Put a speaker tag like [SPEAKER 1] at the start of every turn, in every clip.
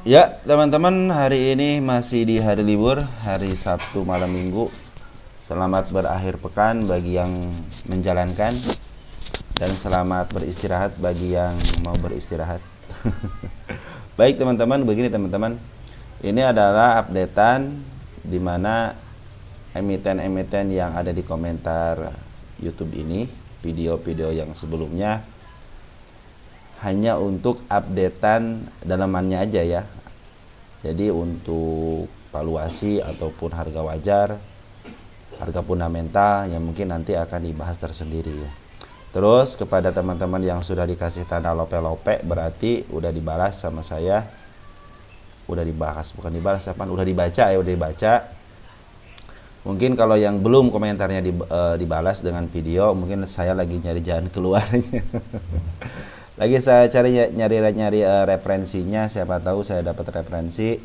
[SPEAKER 1] Ya, teman-teman, hari ini masih di hari libur, hari Sabtu malam Minggu. Selamat berakhir pekan bagi yang menjalankan dan selamat beristirahat bagi yang mau beristirahat. Baik, teman-teman, begini teman-teman. Ini adalah updatean di mana emiten-emiten yang ada di komentar YouTube ini, video-video yang sebelumnya hanya untuk updatean dalamannya aja ya. Jadi untuk valuasi ataupun harga wajar, harga fundamental yang mungkin nanti akan dibahas tersendiri ya. Terus kepada teman-teman yang sudah dikasih tanda lope-lope berarti udah dibalas sama saya. Udah dibahas, bukan dibalas apa? Udah dibaca ya, udah dibaca. Mungkin kalau yang belum komentarnya dibalas dengan video, mungkin saya lagi nyari jalan keluarnya. Lagi saya nyari referensinya, siapa tahu saya dapat referensi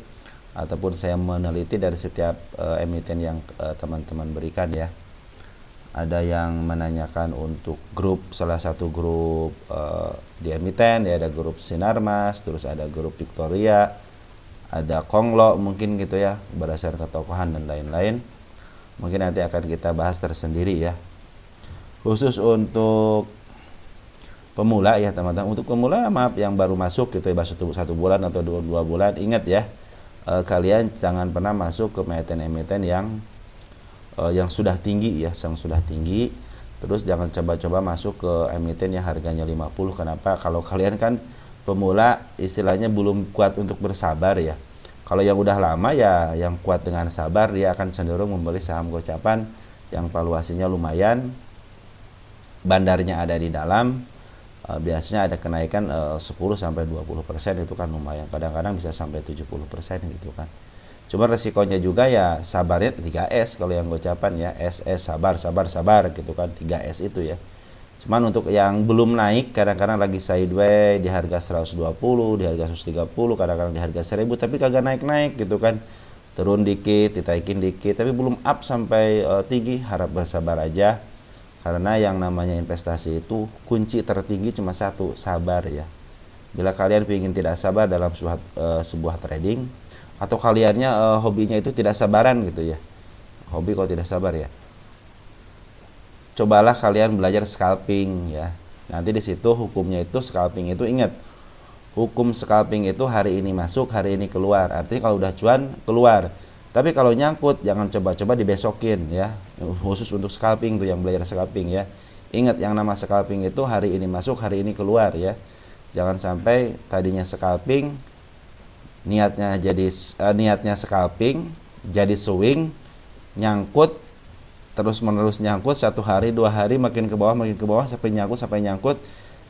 [SPEAKER 1] ataupun saya meneliti dari setiap emiten yang teman-teman berikan ya. Ada yang menanyakan untuk grup, salah satu grup di emiten ya, ada grup Sinarmas, terus ada grup Victoria, ada Konglo mungkin gitu ya, berdasarkan ketokohan dan lain-lain. Mungkin nanti akan kita bahas tersendiri ya. Khusus untuk pemula ya teman-teman, untuk pemula maaf yang baru masuk gitu ya, satu bulan atau dua bulan, ingat ya, kalian jangan pernah masuk ke emiten-emiten yang sudah tinggi ya, yang sudah tinggi. Terus jangan coba-coba masuk ke emiten yang harganya 50. Kenapa? Kalau kalian kan pemula, istilahnya belum kuat untuk bersabar ya. Kalau yang udah lama ya, yang kuat dengan sabar, dia akan cenderung membeli saham gocapan yang valuasinya lumayan, bandarnya ada di dalam. Biasanya ada kenaikan 10-20%, itu kan lumayan, kadang-kadang bisa sampai 70% gitu kan. Cuma resikonya juga ya sabarnya 3S kalau yang gocapan ya, SS sabar gitu kan, 3S itu ya. Cuman untuk yang belum naik, kadang-kadang lagi sideways di harga 120, di harga 130, kadang-kadang di harga 1000 tapi kagak naik-naik gitu kan. Turun dikit, ditaikin dikit, tapi belum up sampai tinggi, harap bersabar aja. Karena yang namanya investasi itu kunci tertinggi cuma satu, sabar ya. Bila kalian ingin tidak sabar dalam sebuah trading, atau kaliannya hobinya itu tidak sabaran gitu ya, hobi kalau tidak sabar ya, cobalah kalian belajar scalping ya. Nanti di situ hukumnya itu scalping itu, ingat, hukum scalping itu hari ini masuk, hari ini keluar. Artinya kalau udah cuan keluar. Tapi kalau nyangkut jangan coba-coba dibesokin ya. Khusus untuk scalping tuh yang belajar scalping ya. Ingat, yang nama scalping itu hari ini masuk, hari ini keluar ya. Jangan sampai tadinya scalping niatnya scalping jadi swing, nyangkut terus menerus, nyangkut 1 hari 2 hari makin ke bawah sampai nyangkut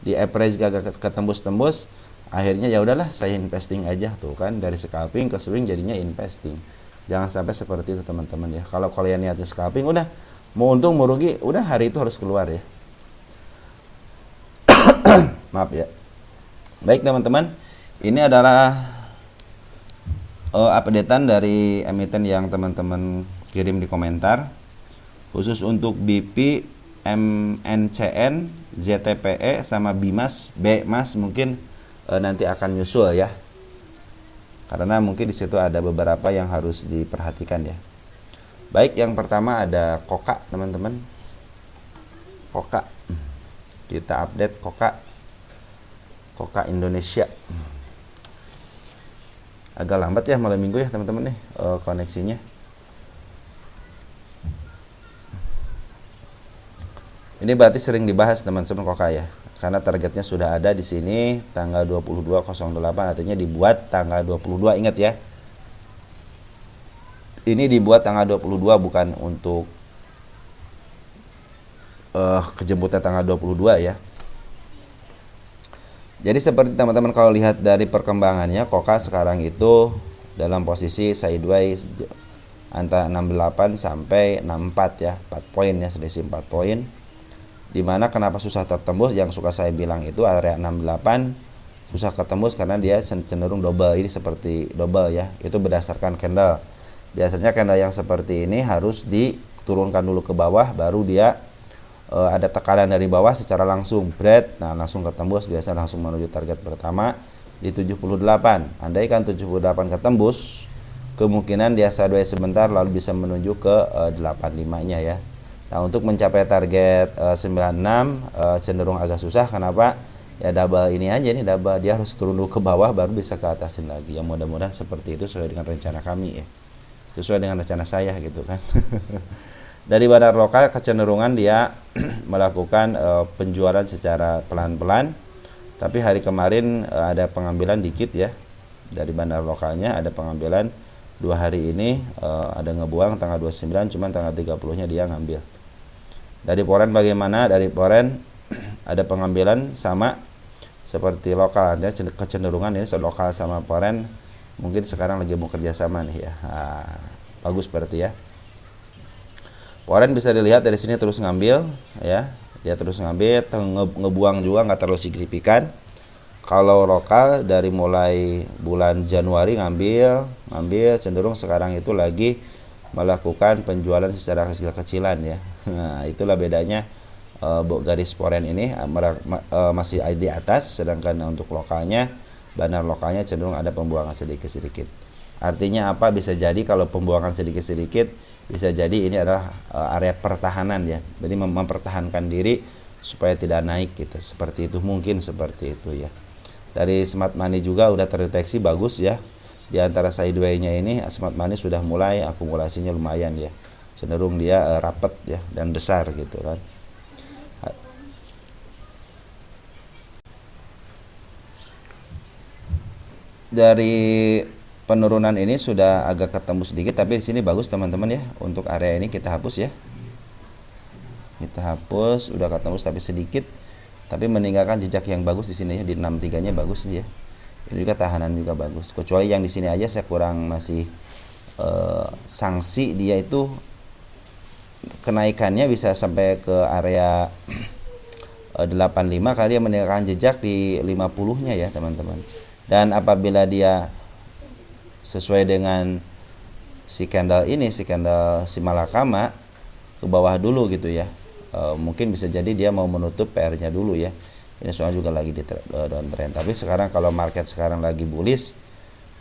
[SPEAKER 1] di average gagal ketembus-tembus. Akhirnya ya udahlah, saya investing aja tuh kan, dari scalping ke swing jadinya investing. Jangan sampai seperti itu teman-teman ya. Kalau kalian niatnya scalping, udah mau untung mau rugi, udah hari itu harus keluar ya. Maaf ya. Baik teman-teman, ini adalah updatean dari emiten yang teman-teman kirim di komentar. Khusus untuk BP, MNCN, ZTPE sama BIMAS, BMAS mungkin nanti akan nyusul ya. Karena mungkin di situ ada beberapa yang harus diperhatikan ya. Baik, yang pertama ada KOKA teman-teman. KOKA. Kita update KOKA Indonesia. Agak lambat ya malam minggu ya teman-teman nih koneksinya. Ini berarti sering dibahas teman-teman KOKA ya. Karena targetnya sudah ada di sini tanggal 22.08, artinya dibuat tanggal 22, ingat ya. Ini dibuat tanggal 22 bukan untuk kejemputnya tanggal 22 ya. Jadi seperti teman-teman kalau lihat dari perkembangannya, KOKA sekarang itu dalam posisi sideways antara 68 sampai 64 ya, 4 poin ya, selisih 4 poin. Dimana kenapa susah tertembus, yang suka saya bilang itu area 68 susah ketembus karena dia cenderung double. Ini seperti double ya, itu berdasarkan candle. Biasanya candle yang seperti ini harus diturunkan dulu ke bawah, baru dia ada tekanan dari bawah secara langsung bread, nah langsung ketembus, biasa langsung menuju target pertama. di 78. Andaikan 78 ketembus, kemungkinan dia sideways sebentar lalu bisa menuju ke 85-nya ya. Nah, untuk mencapai target 96 cenderung agak susah. Kenapa? Ya double ini aja nih, double dia harus turun dulu ke bawah baru bisa ke atasin lagi. Ya mudah-mudahan seperti itu sesuai dengan rencana kami ya. Sesuai dengan rencana saya gitu kan. Dari bandar lokal kecenderungan dia melakukan penjualan secara pelan-pelan. Tapi hari kemarin ada pengambilan dikit ya. Dari bandar lokalnya ada pengambilan 2 hari ini ada ngebuang tanggal 29, cuman tanggal 30-nya dia ngambil. Dari foreign bagaimana? Dari foreign ada pengambilan sama seperti lokal ya, kecenderungan ini lokal sama foreign mungkin sekarang lagi mau kerjasama nih ya. Bagus berarti ya. Foreign bisa dilihat dari sini terus ngambil ya, dia terus ngambil, ngebuang juga nggak terlalu signifikan. Kalau lokal dari mulai bulan Januari ngambil cenderung sekarang itu lagi melakukan penjualan secara kecil-kecilan ya. Nah, itulah bedanya garis foreign ini masih di atas, sedangkan untuk lokalnya, bandar lokalnya cenderung ada pembuangan sedikit-sedikit. Artinya apa? Bisa jadi kalau pembuangan sedikit-sedikit bisa jadi ini adalah area pertahanan ya. Jadi mempertahankan diri supaya tidak naik gitu. Seperti itu, mungkin seperti itu ya. Dari smart money juga udah terdeteksi bagus ya. Di antara sideway-nya ini smart money sudah mulai akumulasinya lumayan ya. Cenderung dia rapat ya dan besar gitu kan. Dari penurunan ini sudah agak ketemu sedikit, tapi di sini bagus teman-teman ya. Untuk area ini kita hapus ya. Kita hapus, udah ketemu tapi sedikit, tapi meninggalkan jejak yang bagus di sini ya. Di 63-nya bagus dia. Ini juga tahanan juga bagus. Kecuali yang di sini aja saya kurang masih sanksi dia itu kenaikannya bisa sampai ke area 85 kali dia meninggalkan jejak di 50-nya ya teman-teman. Dan apabila dia sesuai dengan si candle ini, si candle si malakama ke bawah dulu gitu ya, mungkin bisa jadi dia mau menutup PR-nya dulu ya. Ini soalnya juga lagi di downtrend. Tapi sekarang kalau market sekarang lagi bullish,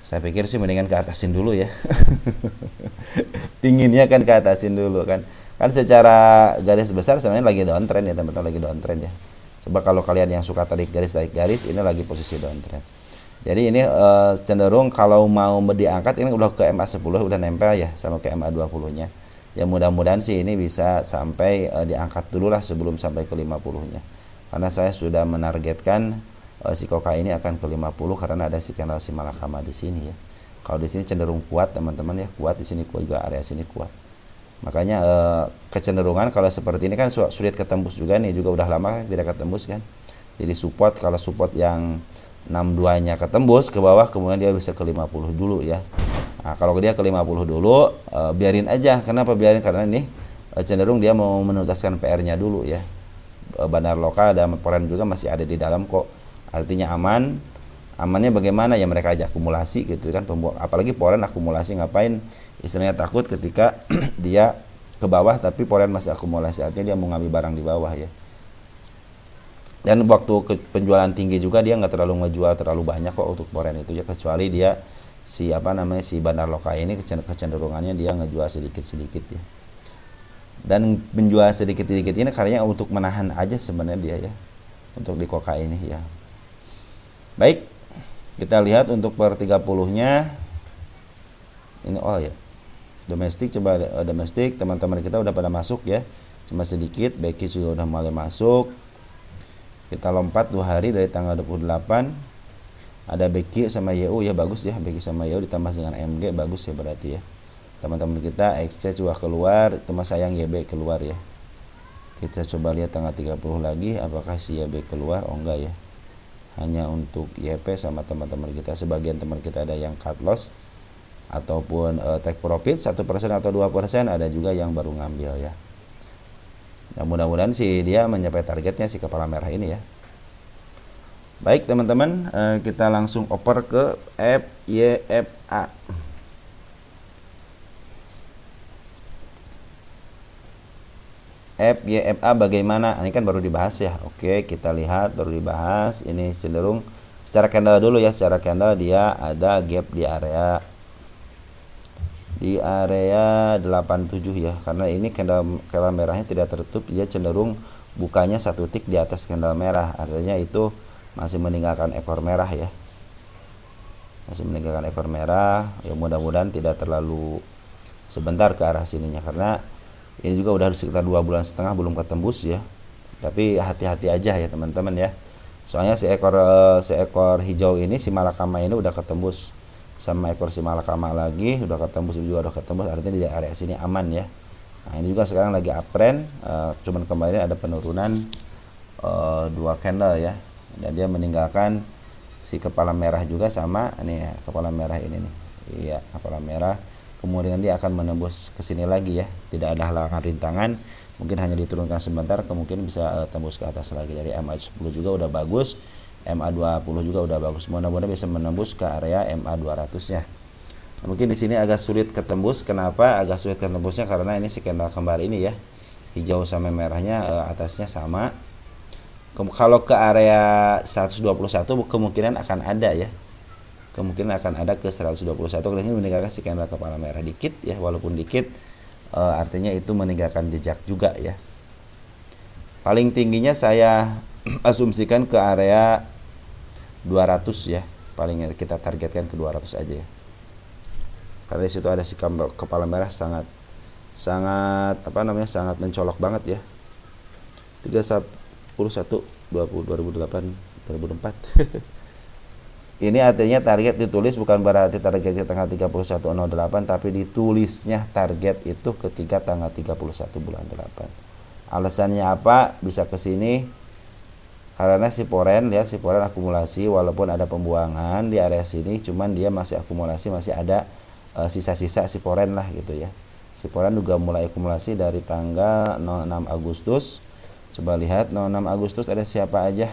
[SPEAKER 1] saya pikir sih mendingan ke atasin dulu ya. Dinginnya kan ke atasin dulu kan. Kan secara garis besar sebenarnya lagi downtrend ya teman-teman, lagi downtrend ya. Coba kalau kalian yang suka tarik garis, ini lagi posisi downtrend. Jadi ini cenderung kalau mau diangkat ini udah ke MA10 udah nempel ya sama ke MA20-nya. Ya mudah-mudahan sih ini bisa sampai diangkat dulu lah sebelum sampai ke 50-nya. Karena saya sudah menargetkan si Koka ini akan ke 50 karena ada si candle si malakama di sini ya. Kalau di sini cenderung kuat teman-teman ya, kuat di sini kuat juga, area sini kuat. Makanya kecenderungan kalau seperti ini kan sulit ketembus juga nih, juga udah lama tidak ketembus kan. Jadi support, kalau support yang 62-nya ketembus ke bawah, kemudian dia bisa ke 50 dulu ya. Nah, kalau dia ke 50 dulu biarin aja. Kenapa biarin? Karena ini cenderung dia mau menuntaskan PR-nya dulu ya. Bandar lokal dan foreign juga masih ada di dalam kok. Artinya aman. Amannya bagaimana ya, mereka aja akumulasi gitu kan. Apalagi foreign akumulasi, ngapain istilahnya takut ketika dia ke bawah tapi foreign masih akumulasi, artinya dia mau ngambil barang di bawah ya. Dan waktu penjualan tinggi juga dia nggak terlalu ngejual terlalu banyak kok untuk foreign itu ya, kecuali dia si bandar lokal ini kecenderungannya dia ngejual sedikit-sedikit ya. Dan menjual sedikit-sedikit ini karyanya untuk menahan aja sebenarnya dia ya, untuk di Koka ini ya. Baik, kita lihat untuk per 30-nya ini ya. Domestik, coba domestik teman-teman kita udah pada masuk ya, cuma sedikit. Becky juga udah mulai masuk. Kita lompat 2 hari dari tanggal 28. Ada Becky sama YU ya, bagus ya. Becky sama YU ditambah dengan MG bagus ya berarti ya. Teman-teman kita XC juga keluar, cuma sayang YB keluar ya. Kita coba lihat tanggal 30 lagi apakah si YB keluar. Oh enggak ya. Hanya untuk YP sama teman-teman kita. Sebagian teman kita ada yang cut loss ataupun take profit 1% atau 2%, ada juga yang baru ngambil ya. Nah, mudah-mudahan sih dia mencapai targetnya si kepala merah ini ya. Baik teman-teman, kita langsung oper ke FYFA. FYFA bagaimana? Ini kan baru dibahas ya. Oke, kita lihat baru dibahas. Ini cenderung Secara candle dulu ya, secara candle dia ada gap di area 87 ya, karena ini candle merahnya tidak tertutup, dia cenderung bukanya satu tick di atas candle merah, artinya itu masih meninggalkan ekor merah ya, masih meninggalkan ekor merah ya. Mudah-mudahan tidak terlalu sebentar ke arah sininya, karena ini juga udah sekitar 2,5 bulan belum ketembus ya. Tapi hati-hati aja ya teman-teman ya, soalnya seekor hijau ini, si malakama ini udah ketembus sama ekor si malakama lagi, udah ketembus, juga udah ketembus, artinya di area sini aman ya. Nah ini juga sekarang lagi uptrend, cuman kemarin ada penurunan 2 candle ya, dan dia meninggalkan si kepala merah juga sama nih ya, kepala merah ini nih, iya kepala merah. Kemudian dia akan menembus ke sini lagi ya, tidak ada halangan rintangan, mungkin hanya diturunkan sebentar, kemungkinan bisa tembus ke atas lagi. Dari MA10 juga udah bagus, MA20 juga udah bagus, mudah-mudahan bisa menembus ke area MA200 ya. Mungkin di sini agak sulit ketembus. Kenapa agak sulit ketembusnya? Karena ini si candle kembar ini ya, hijau sama merahnya atasnya sama. Kalau ke area 121 kemungkinan akan ada ya, kemungkinan akan ada ke 121. Kalau ini meninggalkan si candle kepala merah dikit ya, walaupun dikit artinya itu meninggalkan jejak juga ya. Paling tingginya saya asumsikan ke area 200 ya, paling kita targetkan ke 200 aja ya, karena disitu ada si kepala merah sangat sangat mencolok banget ya. 31 20 2008 2004 ini artinya target ditulis bukan berarti targetnya tanggal 31/08, tapi ditulisnya target itu ketika tanggal 31 bulan 8. Alasannya apa bisa ke sini? Karena si poren akumulasi, walaupun ada pembuangan di area sini, cuman dia masih akumulasi, masih ada sisa-sisa si poren lah gitu ya. Si poren juga mulai akumulasi dari tanggal 06 Agustus. Coba lihat 06 Agustus ada siapa aja?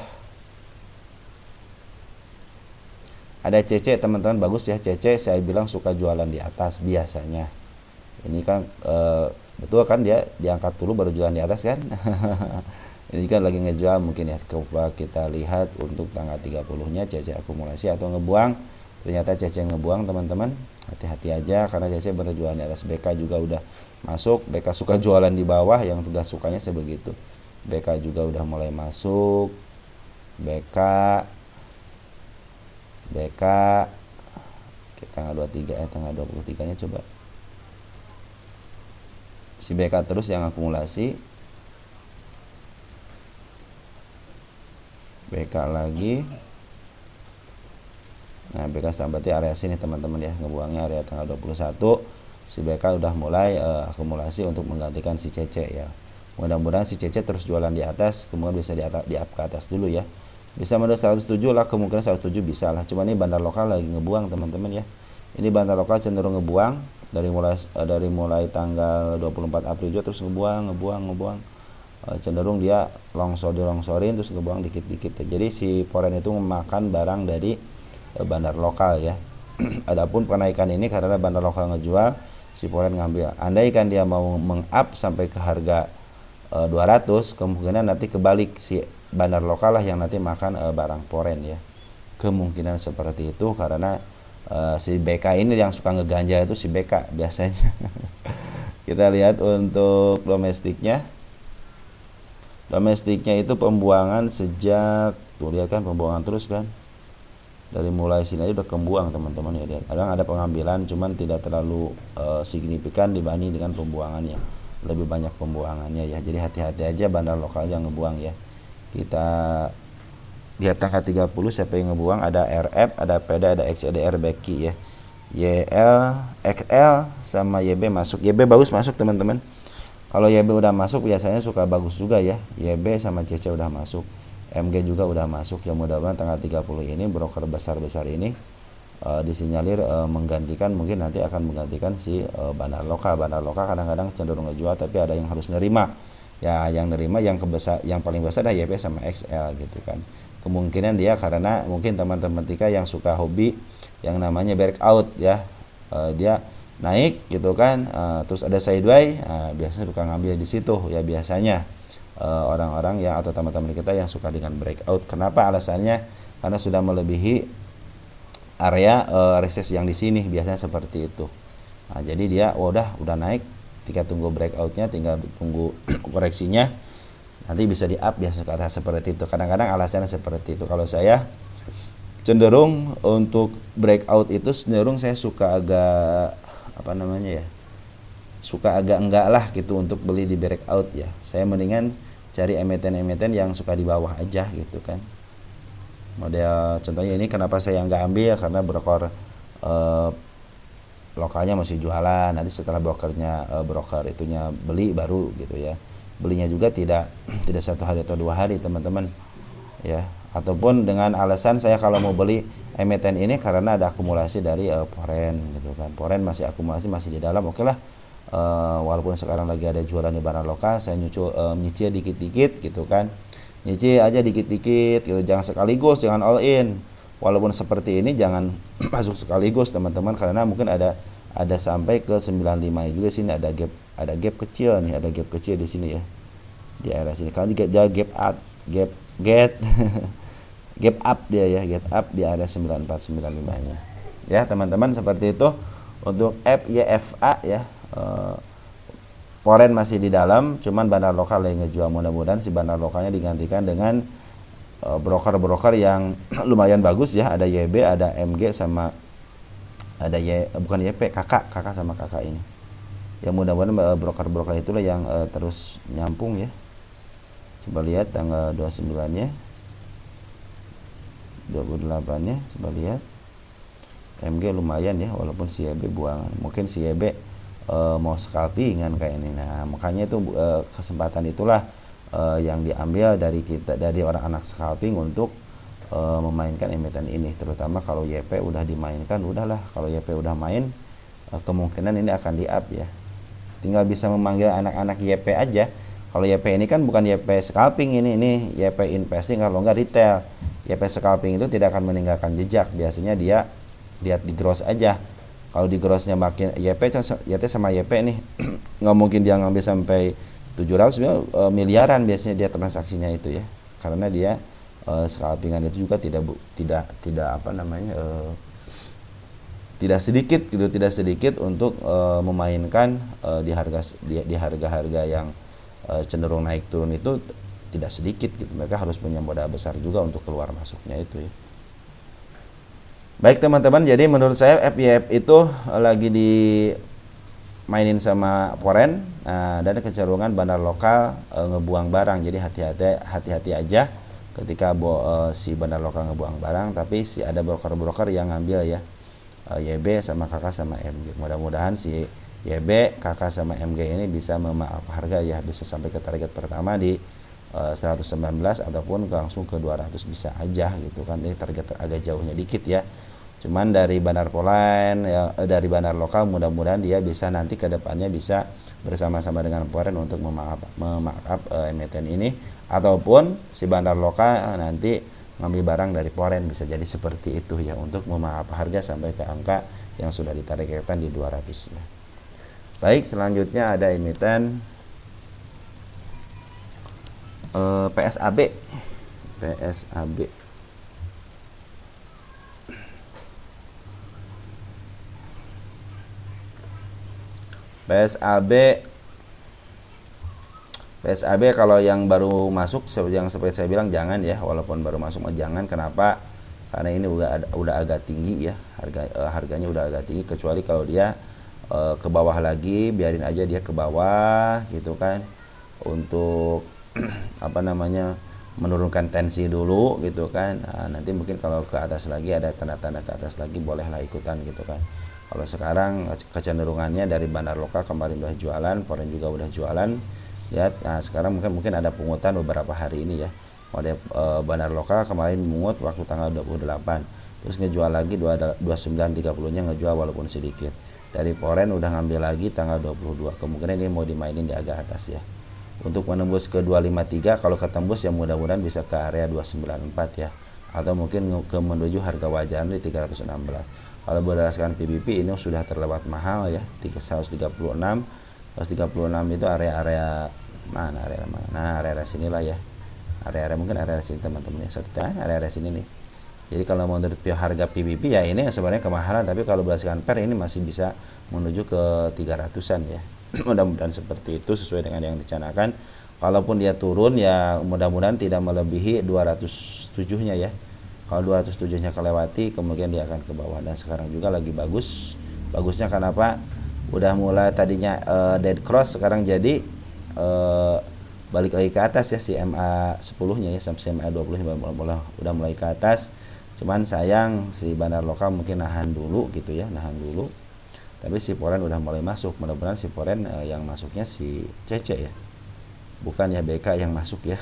[SPEAKER 1] Ada CC teman-teman, bagus ya CC, saya bilang suka jualan di atas biasanya. Ini kan betul kan, dia diangkat dulu baru jualan di atas kan. Ini kan lagi ngejual mungkin ya. Coba kita lihat untuk tanggal 30-nya CC akumulasi atau ngebuang. Ternyata CC ngebuang teman-teman. Hati-hati aja karena CC berjualan di atas. BK juga udah masuk. BK suka jualan di bawah, yang tugas sukanya sebegitu. BK juga udah mulai masuk. BK tanggal 23 tanggal 23-nya coba. Si BK terus yang akumulasi. BK lagi. Nah BK berarti area sini teman-teman ya, ngebuangnya area tanggal 21. Si BK udah mulai akumulasi untuk menggantikan si CC ya. Mudah-mudahan si CC terus jualan di atas, kemudian bisa di up ke atas dulu ya. Bisa menurut 107 lah, kemungkinan 107 bisa lah. Cuma ini bandar lokal lagi ngebuang teman-teman ya. Ini bandar lokal cenderung ngebuang dari mulai tanggal 24 April juga terus ngebuang. Cenderung dia longsorin terus ngebuang dikit-dikit. Jadi si poren itu memakan barang dari bandar lokal ya. Adapun penaikan ini karena bandar lokal ngejual, si poren ngambil. Andaikan dia mau meng-up sampai ke harga 200, kemungkinan nanti kebalik, si bandar lokal lah yang nanti makan barang poren ya. Kemungkinan seperti itu karena si BK ini yang suka ngeganja itu si BK biasanya. Kita lihat untuk domestiknya. Domestiknya itu pembuangan sejak, tuh lihat kan pembuangan terus kan. Dari mulai sini aja udah kembuang teman-teman ya, lihat. Kadang ada pengambilan cuman tidak terlalu signifikan dibanding dengan pembuangannya. Lebih banyak pembuangannya ya. Jadi hati-hati aja bandar lokal yang ngebuang ya. Kita lihat tanggal 30 siapa yang ngebuang, ada RF, ada PD, ada XLDR Becky ya. YL, XL sama YB masuk. YB bagus masuk teman-teman. Kalau YB udah masuk biasanya suka bagus juga ya. YB sama CC udah masuk. MG juga udah masuk. Ya mudah-mudahan tanggal 30 ini broker besar-besar ini disinyalir menggantikan, mungkin nanti akan menggantikan si bandar lokal. Bandar lokal kadang-kadang cenderung ngejual tapi ada yang harus nerima. Ya yang nerima yang paling besar ada YB sama XL gitu kan. Kemungkinan dia karena mungkin teman-teman Tika yang suka hobi yang namanya breakout ya. Dia naik gitu kan, terus ada sideway, biasanya suka ngambil di situ ya biasanya orang-orang yang atau teman-teman kita yang suka dengan breakout. Kenapa alasannya? karena sudah melebihi area resistance yang di sini, biasanya seperti itu. Nah, jadi dia udah naik, tinggal tunggu breakoutnya, tinggal tunggu koreksinya, nanti bisa di up biasa ke atas seperti itu. Kadang-kadang alasannya seperti itu. Kalau saya cenderung untuk breakout itu cenderung saya suka agak suka agak enggak lah gitu untuk beli di breakout ya. Saya mendingan cari emiten-emiten yang suka di bawah aja gitu kan. Model contohnya ini kenapa saya nggak ambil, karena broker lokalnya masih jualan, nanti setelah broker itunya beli baru gitu ya. Belinya juga tidak 1 hari atau 2 hari teman-teman ya. Ataupun dengan alasan saya kalau mau beli emiten ini karena ada akumulasi dari foreign gitu kan. Foreign masih akumulasi, masih di dalam, oke lah. Walaupun sekarang lagi ada jualan di barang lokal, saya nyicil dikit-dikit gitu kan. Nyicil aja dikit-dikit gitu, jangan sekaligus, jangan all in. Walaupun seperti ini jangan masuk sekaligus teman-teman, karena mungkin ada sampai ke 95 juga. Sini ada gap kecil nih, ada gap kecil di sini ya, di area sini. Kalau dia gap up gap up dia ya, gap up di area 9495 nya ya teman-teman. Seperti itu untuk FYFA ya. Foreign masih di dalam, cuman bandar lokal yang ngejual. Mudah-mudahan si bandar lokalnya digantikan dengan broker-broker yang lumayan bagus ya. Ada YB, ada MG, sama ada bukan YP, kakak sama kakak ini. Ya mudah-mudahan broker-broker itulah yang terus nyampung ya. Coba lihat tanggal 29-nya, 28-nya, coba lihat. MG lumayan ya, walaupun si YB buangan. Mungkin si YB mau scalpingan kayak ini. Nah, makanya itu kesempatan itulah yang diambil dari orang anak scalping untuk memainkan emiten ini. Terutama kalau YP udah dimainkan, udahlah. Kalau YP udah main, kemungkinan ini akan di up ya. Tinggal bisa memanggil anak-anak YP aja. Kalau YP ini kan bukan YP scalping, ini YP investing, kalau nggak retail. YP scalping itu tidak akan meninggalkan jejak. Biasanya dia lihat di gross aja. Kalau di grossnya makin YT sama YP nih nggak mungkin dia ngambil sampai 700 miliaran biasanya dia transaksinya itu ya, karena dia scalpingan itu juga tidak sedikit gitu, tidak sedikit untuk memainkan di harga-harga yang cenderung naik turun itu tidak sedikit gitu. Mereka harus punya modal besar juga untuk keluar masuknya itu ya. Baik teman-teman, jadi menurut saya FYF itu lagi dimainin sama foreign, dan kecenderungan bandar lokal ngebuang barang. Jadi hati-hati aja ketika si bandar lokal ngebuang barang, tapi si ada broker-broker yang ngambil ya, YB sama kakak sama MG. Mudah-mudahan si YB, kakak sama MG ini bisa memaaf harga ya, bisa sampai ke target pertama di 119 ataupun langsung ke 200 bisa aja gitu kan. Ini target agak jauhnya dikit ya. Cuman dari bandar foreign ya, dari bandar lokal mudah-mudahan dia bisa nanti ke depannya bisa bersama-sama dengan foreign untuk memarkup emiten ini, ataupun si bandar lokal nanti ngambil barang dari foreign, bisa jadi seperti itu ya, untuk memarkup harga sampai ke angka yang sudah ditargetkan di 200 ya. Baik, selanjutnya ada emiten PSAB. PSAB kalau yang baru masuk, yang seperti saya bilang jangan ya, walaupun baru masuk jangan. Kenapa? Karena ini udah agak tinggi ya, harganya udah agak tinggi. Kecuali kalau dia ke bawah lagi, biarin aja dia ke bawah gitu kan, untuk menurunkan tensi dulu gitu kan. Nah, nanti mungkin kalau ke atas lagi ada tanda-tanda ke atas lagi, bolehlah ikutan gitu kan. Kalau sekarang kecenderungannya dari bandar lokal kemarin udah jualan, foreign juga udah jualan ya. Nah, sekarang mungkin ada pungutan beberapa hari ini ya. Model bandar lokal kemarin mengut waktu tanggal 28, terus ngejual lagi 29.30-nya ngejual walaupun sedikit. Dari foreign udah ngambil lagi tanggal 22, kemungkinan ini mau dimainin di agak atas ya. Untuk menembus ke 253, kalau ketembus ya mudah-mudahan bisa ke area 294 ya, atau mungkin ke menuju harga wajar di 316. Kalau berdasarkan PBP ini sudah terlewat mahal ya, 136 itu area mana? Nah, area sinilah ya. Area mungkin area sini teman-teman ya. Area sini nih. Jadi kalau menurut harga PBB ya ini sebenarnya kemahalan, tapi kalau berdasarkan per ini masih bisa menuju ke 300-an ya. Mudah-mudahan seperti itu sesuai dengan yang dicanangkan. Kalaupun dia turun ya mudah-mudahan tidak melebihi 207-nya ya. Kalau 207-nya kelewati kemudian dia akan ke bawah, dan sekarang juga lagi bagus. Bagusnya kenapa? Udah mulai tadinya dead cross, sekarang jadi balik lagi ke atas ya, si MA 10-nya ya, sampai MA 20 udah mulai ke atas. Cuman sayang si bandar lokal mungkin nahan dulu gitu ya, nahan dulu. Tapi si Foreign udah mulai masuk. Mudah-mudahan si Foreign yang masuknya si CC ya, bukan ya BK yang masuk ya.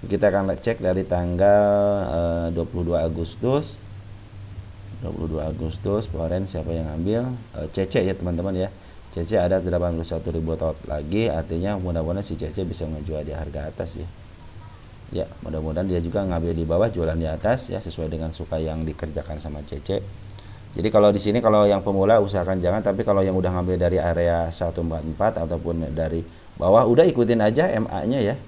[SPEAKER 1] Kita akan cek dari tanggal 22 Agustus. 22 Agustus Foreign siapa yang ambil? CC ya teman-teman ya. CC ada 81.000 tot lagi, artinya mudah-mudahan si CC bisa menjual di harga atas ya. Ya, mudah-mudahan dia juga ngambil di bawah, jualan di atas ya, sesuai dengan suka yang dikerjakan sama CC. Jadi kalau di sini kalau yang pemula usahakan jangan, tapi kalau yang udah ngambil dari area 144 ataupun dari bawah udah ikutin aja MA-nya ya.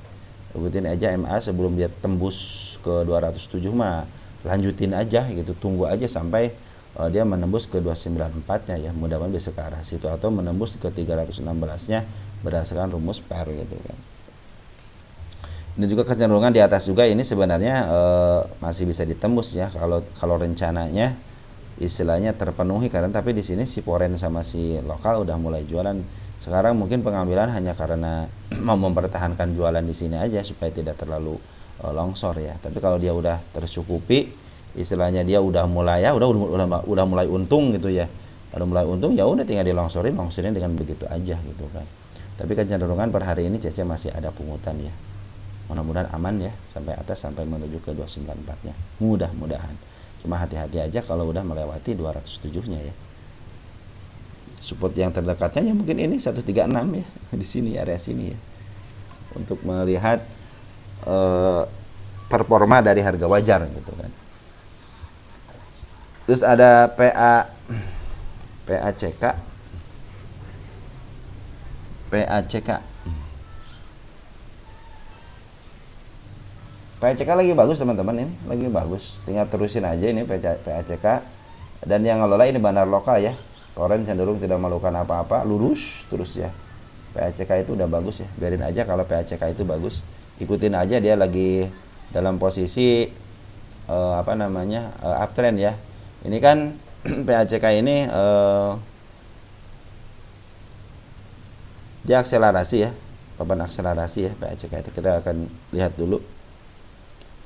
[SPEAKER 1] Ikutin aja MA sebelum dia tembus ke 207 mah lanjutin aja gitu, tunggu aja sampai dia menembus ke 294-nya ya. Mudah-mudahan bisa ke arah situ atau menembus ke 316-nya berdasarkan rumus per gitu kan. Ini juga kecenderungan di atas juga ini sebenarnya masih bisa ditembus ya kalau rencananya istilahnya terpenuhi, karena tapi di sini si Foreign sama si lokal udah mulai jualan. Sekarang mungkin pengambilan hanya karena mau mempertahankan jualan di sini aja supaya tidak terlalu longsor ya. Tapi kalau dia udah tercukupi, istilahnya dia udah mulai ya udah mulai untung gitu ya. Udah mulai untung ya udah tinggal dilongsorin dengan begitu aja gitu kan. Tapi kecenderungan per hari ini CC masih ada pungutan ya. Mudah-mudahan aman ya sampai atas, sampai menuju ke 294-nya. Mudah-mudahan. Cuma hati-hati aja kalau udah melewati 207-nya ya. Support yang terdekatnya ya mungkin ini 136 ya, di sini area sini ya. Untuk melihat performa dari harga wajar gitu kan. Terus ada PACK. PACK lagi bagus teman-teman, ini lagi bagus, tinggal terusin aja ini PACK. Dan yang ngelola ini bandar lokal ya. Foreign cenderung tidak melakukan apa-apa, lurus terus ya. PACK itu udah bagus ya, biarin aja kalau PACK itu bagus, ikutin aja, dia lagi dalam posisi uptrend ya. Ini kan PACK ini dia akselerasi ya, papan akselerasi ya PACK itu. Kita akan lihat dulu.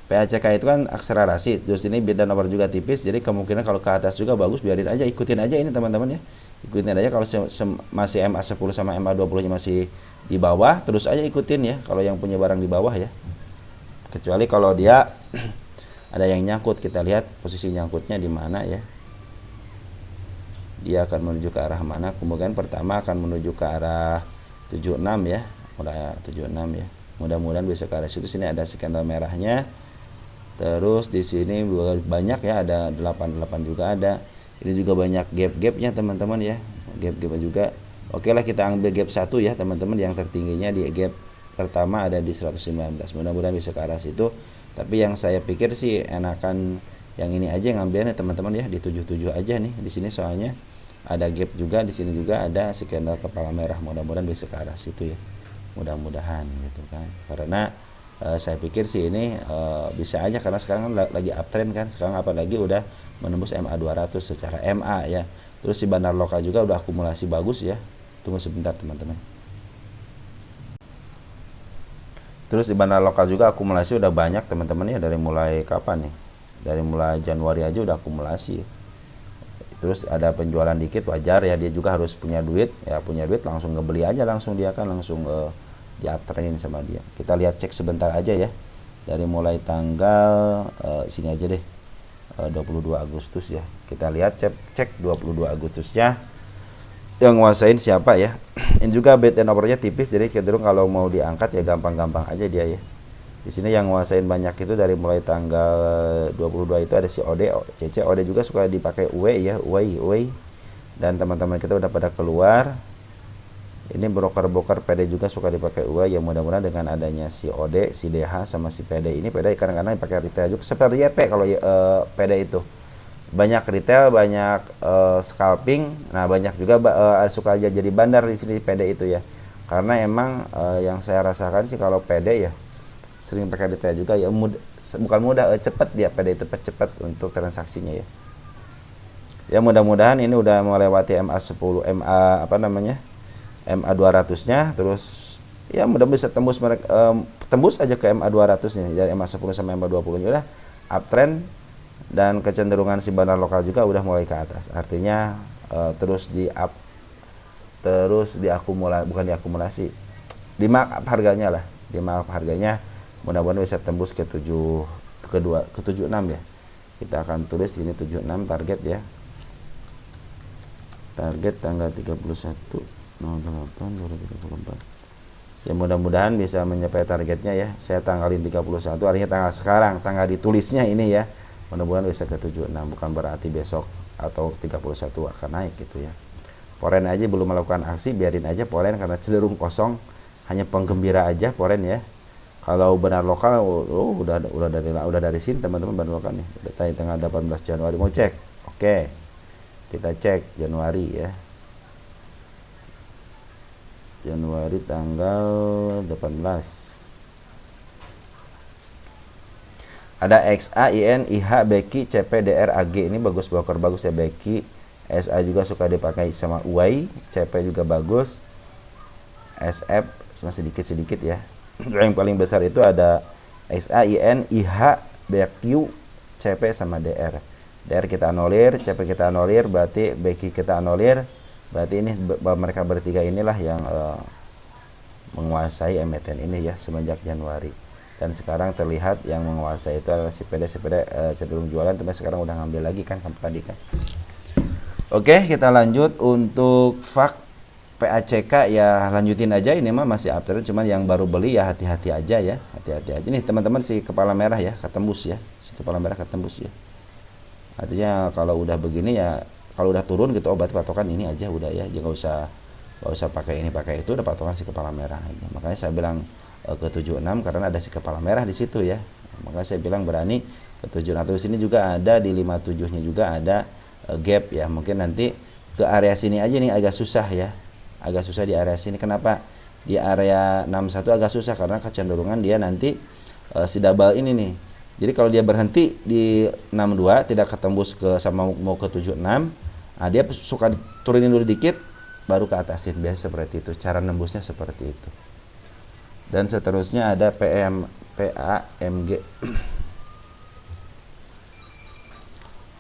[SPEAKER 1] PACK itu kan akselerasi, terus ini beta nomor juga tipis, jadi kemungkinan kalau ke atas juga bagus, biarin aja, ikutin aja ini teman-teman ya. Ikutin aja kalau masih MA10 sama MA20 masih di bawah, terus aja ikutin ya kalau yang punya barang di bawah ya. Kecuali kalau dia ada yang nyangkut, kita lihat posisi nyangkutnya di mana ya. Dia akan menuju ke arah mana? Kemudian pertama akan menuju ke arah 76 ya, mulai 76 ya. Mudah-mudahan bisa ke arah situ. Sini ada skandal merahnya. Terus di sini banyak ya, ada 88 juga ada. Ini juga banyak gap-gapnya teman-teman ya. Gap-gap juga. Oke lah, kita ambil gap 1 ya teman-teman, yang tertingginya di gap pertama ada di 119. Mudah-mudahan bisa ke arah situ. Tapi yang saya pikir sih enakan yang ini aja ngambilnya teman-teman ya, di 77 aja nih. Di sini soalnya ada gap juga, di sini juga ada skandal kepala merah. Mudah-mudahan bisa ke arah situ ya. Mudah-mudahan gitu kan. Karena saya pikir sih ini bisa aja, karena sekarang kan lagi uptrend kan. Sekarang apalagi udah menembus MA 200 secara MA ya. Terus si bandar lokal juga udah akumulasi bagus ya. Tunggu sebentar teman-teman. Terus di bandar lokal juga akumulasi udah banyak teman-teman ya, dari mulai kapan nih? Dari mulai Januari aja udah akumulasi. Terus ada penjualan dikit, wajar ya, dia juga harus punya duit ya, punya duit langsung ngebeli aja, langsung dia kan langsung di uptrendin sama dia. Kita lihat cek sebentar aja ya, dari mulai tanggal sini aja deh, 22 Agustus ya. Kita lihat cek 22 Agustusnya yang nguasain siapa ya. Ini juga beta nomornya tipis, jadi cenderung kalau mau diangkat ya gampang-gampang aja dia ya. Di sini yang nguasain banyak itu dari mulai tanggal 22 itu ada si Ode, CC. Ode juga suka dipakai UE ya, UE. Dan teman-teman kita udah pada keluar. Ini broker-broker PD juga suka dipakai UA, ya mudah-mudahan dengan adanya si OD, si DH sama si PD ini, PD kadang-kadang dipakai retail juga seperti YP. Kalau PD itu banyak retail, banyak scalping, nah banyak juga suka aja jadi bandar di sini PD itu ya. Karena emang yang saya rasakan sih kalau PD ya sering pakai retail juga ya, bukan mudah, cepat dia PD itu cepat untuk transaksinya ya. Ya mudah-mudahan ini udah melewati MA10, MA apa namanya? MA 200-nya, terus ya mudah bisa tembus tembus aja ke MA 200-nya dari MA 10 sampai MA 20 udah uptrend, dan kecenderungan si bandar lokal juga udah mulai ke atas. Artinya terus diakumulasi, bukan diakumulasi, di markup harganya lah, di markup harganya mudah-mudahan bisa tembus ke 76 ya. Kita akan tulis ini 76 target ya. Target tanggal 31/08/2024. Ya mudah-mudahan bisa mencapai targetnya ya. Saya tanggalin 31, artinya tanggal sekarang, tanggal ditulisnya ini ya. Mudah-mudahan bisa ke 76, bukan berarti besok atau 31 akan naik gitu ya. Foreign aja belum melakukan aksi, biarin aja foreign karena cenderung kosong, hanya penggembira aja foreign ya. Kalau benar lokal udah dari sini teman-teman, benar lokal nih. Udah tanggal 18 Januari mau cek. Oke. Kita cek Januari ya. Januari tanggal 18. Ada XA, IN, IH, BEKI, CP, DR, AG. Ini bagus, broker bagus ya. BEKI, SA juga suka dipakai sama UAI, CP juga bagus. SF cuma sedikit-sedikit ya. Yang paling besar itu ada XA, IN, IH, BQ, CP sama DR. DR kita anulir, CP kita anulir, berarti BQ kita anulir. Berarti ini mereka bertiga inilah yang menguasai emiten ini ya semenjak Januari. Dan sekarang terlihat yang menguasai itu adalah si PD cenderung jualan, tapi sekarang udah ngambil lagi kan tadi kan. Oke, kita lanjut untuk FAK PACK ya, lanjutin aja, ini mah masih uptrend, cuman yang baru beli ya hati-hati aja ya, hati-hati aja. Nih teman-teman, si kepala merah ya ketembus ya, si kepala merah ketembus ya. Artinya kalau udah begini ya, kalau udah turun gitu, obat patokan ini aja udah ya, jangan usah pakai ini pakai itu, udah patokan si kepala merah aja. Makanya saya bilang ke 76 karena ada si kepala merah di situ ya. Makanya saya bilang berani ke 76. Sini juga ada di 57-nya juga ada gap ya. Mungkin nanti ke area sini aja nih agak susah ya. Agak susah di area sini. Kenapa? Di area 61 agak susah karena kecenderungan dia nanti si double ini nih. Jadi kalau dia berhenti di 62 tidak ketembus ke sama mau ke 76, nah dia suka turunin dulu dikit baru ke atasin, biasa seperti itu. Cara nembusnya seperti itu. Dan seterusnya ada PAMG.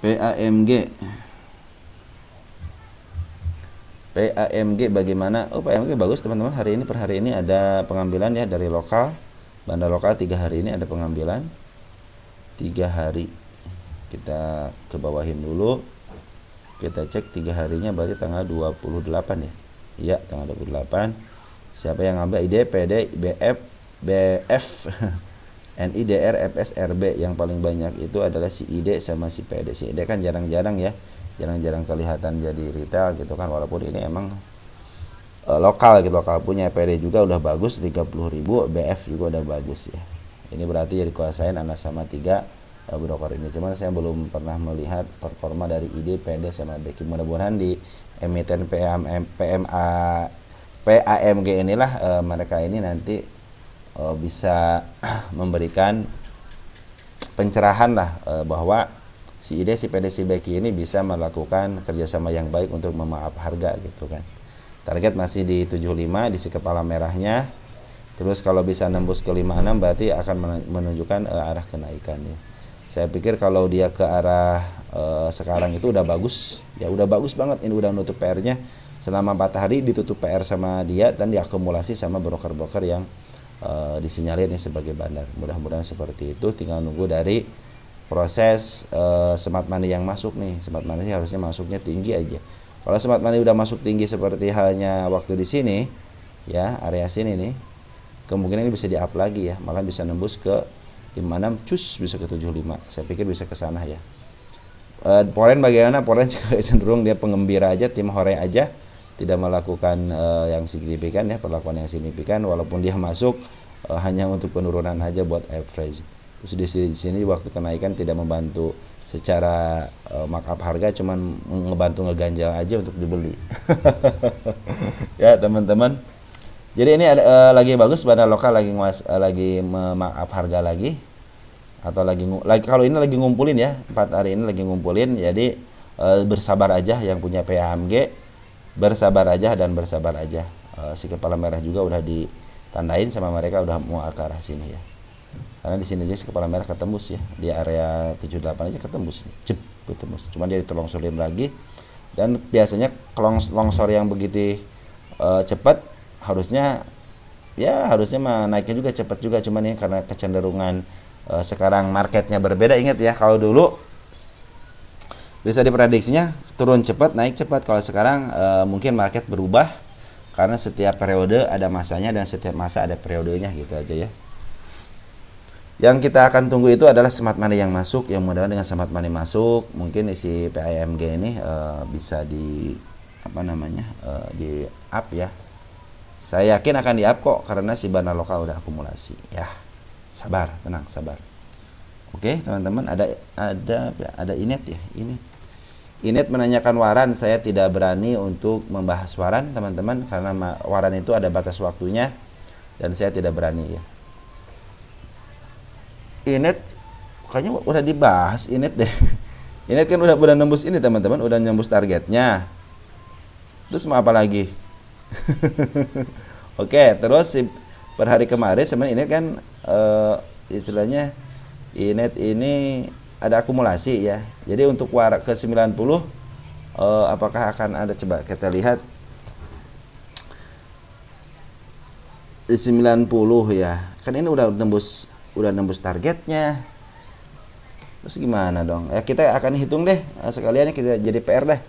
[SPEAKER 1] PAMG. PAMG bagaimana? Oh, PAMG bagus teman-teman. Hari ini per hari ini ada pengambilan ya dari lokal. Bandar lokal 3 hari ini ada pengambilan. 3 hari. Kita ke bawahin dulu. Kita cek 3 harinya berarti tanggal 28 ya. Iya, tanggal 28. Siapa yang ngambil? ID, PD, BF, BF, NI, DR, FS, RB. Yang paling banyak itu adalah si ID sama si PD. Si ID kan jarang-jarang ya. Jarang-jarang kelihatan jadi retail gitu kan, walaupun ini emang lokal gitu, lokal punya. PD juga udah bagus 30.000, BF juga udah bagus ya. Ini berarti ya dikuasain anak sama 3 broker ini. Cuman saya belum pernah melihat performa dari ID, PD sama BQ. Mudah-mudahan di emiten PAMG inilah mereka ini nanti bisa memberikan pencerahan lah bahwa si ID, si PD, si BQ ini bisa melakukan kerjasama yang baik untuk memaaf harga gitu kan. Target masih di 75 di si kepala merahnya. Terus kalau bisa nembus ke 56 berarti akan menunjukkan arah kenaikannya. Saya pikir kalau dia ke arah sekarang itu udah bagus. Ya udah bagus banget, ini udah nutup PR-nya. Selama 4 hari ditutup PR sama dia dan diakumulasi sama broker-broker yang disinyalir ini sebagai bandar. Mudah-mudahan seperti itu, tinggal nunggu dari proses smart money yang masuk nih. Smart money harusnya masuknya tinggi aja. Kalau smart money udah masuk tinggi seperti halnya waktu di sini ya, area sini nih, kemungkinan ini bisa di-up lagi ya, malah bisa nembus ke 56, cus bisa ke 75. Saya pikir bisa ke sana ya. Foreign bagaimana? Foreign juga cenderung dia penggembira aja, tim hore aja. tidak melakukan yang signifikan ya, perlakuan yang signifikan, walaupun dia masuk hanya untuk penurunan aja buat average. Terus di sini waktu kenaikan tidak membantu secara markup harga, cuman ngebantu ngeganjal aja untuk dibeli. Ya teman-teman. Jadi ini lagi bagus, bandar lokal lagi markup harga lagi, atau lagi kalau ini lagi ngumpulin ya, 4 hari ini lagi ngumpulin. Jadi bersabar aja yang punya PAMG, bersabar aja dan bersabar aja. Si kepala merah juga udah ditandain sama mereka, udah mau ke arah sini ya. Karena di sini aja si kepala merah ketembus ya, di area 78 aja ketembus, ketembus. Cuman dia ditolongsorin lagi, dan biasanya longsor yang begitu cepat harusnya naiknya juga cepat juga. Cuman ini karena kecenderungan sekarang marketnya berbeda. Ingat ya, kalau dulu bisa diprediksinya turun cepat, naik cepat. Kalau sekarang mungkin market berubah karena setiap periode ada masanya dan setiap masa ada periodenya, gitu aja ya. Yang kita akan tunggu itu adalah smart money yang masuk. Yang mudah-mudahan dengan smart money masuk, mungkin isi PAMG ini bisa di di up ya. Saya yakin akan di up kok, karena si bandar lokal udah akumulasi ya. Sabar, tenang, sabar. Oke teman-teman, ada Inet ya, Inet menanyakan waran. Saya tidak berani untuk membahas waran teman-teman, karena waran itu ada batas waktunya dan saya tidak berani ya. Inet kayaknya udah dibahas Inet deh. Inet kan udah nembus ini teman-teman, udah nembus targetnya. Terus mau apa lagi? Oke, terus per hari kemarin sebenarnya Inet kan istilahnya Inet ini ada akumulasi ya. Jadi untuk warak ke 90 apakah akan ada, coba kita lihat di 90 ya. Kan ini udah nembus targetnya. Terus gimana dong? Ya kita akan hitung deh. Sekalian kita jadi PR deh.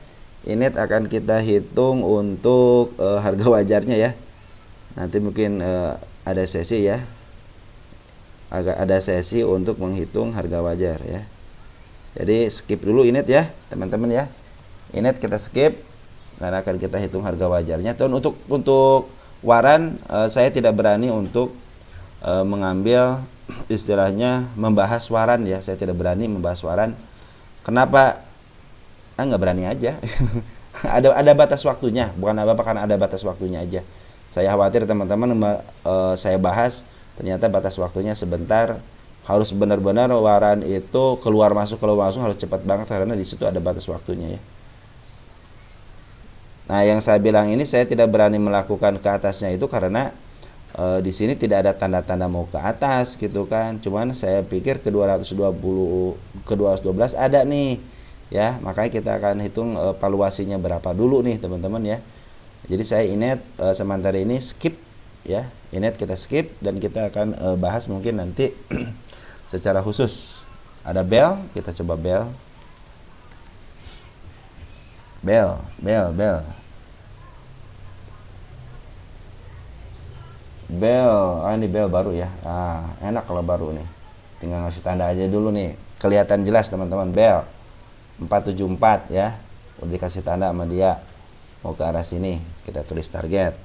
[SPEAKER 1] Inet akan kita hitung untuk harga wajarnya ya. Nanti mungkin ada sesi ya. Ada sesi untuk menghitung harga wajar ya. Jadi skip dulu Inet ya, teman-teman ya. Inet kita skip karena akan kita hitung harga wajarnya. Dan untuk waran saya tidak berani untuk mengambil istilahnya membahas waran ya. Saya tidak berani membahas waran. Kenapa? Nggak berani aja. ada batas waktunya, bukan apa-apa, karena ada batas waktunya aja. Saya khawatir teman-teman saya bahas ternyata batas waktunya sebentar. Harus benar-benar waran itu keluar masuk harus cepat banget, karena di situ ada batas waktunya ya. Nah, yang saya bilang ini saya tidak berani melakukan ke atasnya itu karena di sini tidak ada tanda-tanda mau ke atas gitu kan. Cuman saya pikir ke 212 ada nih ya, makanya kita akan hitung valuasinya berapa dulu nih teman-teman ya. Jadi saya Inet sementara ini skip ya. Inet kita skip dan kita akan bahas mungkin nanti secara khusus. Ada bel, kita coba bel. Ini bel baru ya. Enak kalau baru nih. Tinggal ngasih tanda aja dulu nih. Kelihatan jelas teman-teman, bel 474 ya. Udah dikasih tanda sama dia mau ke arah sini. Kita tulis target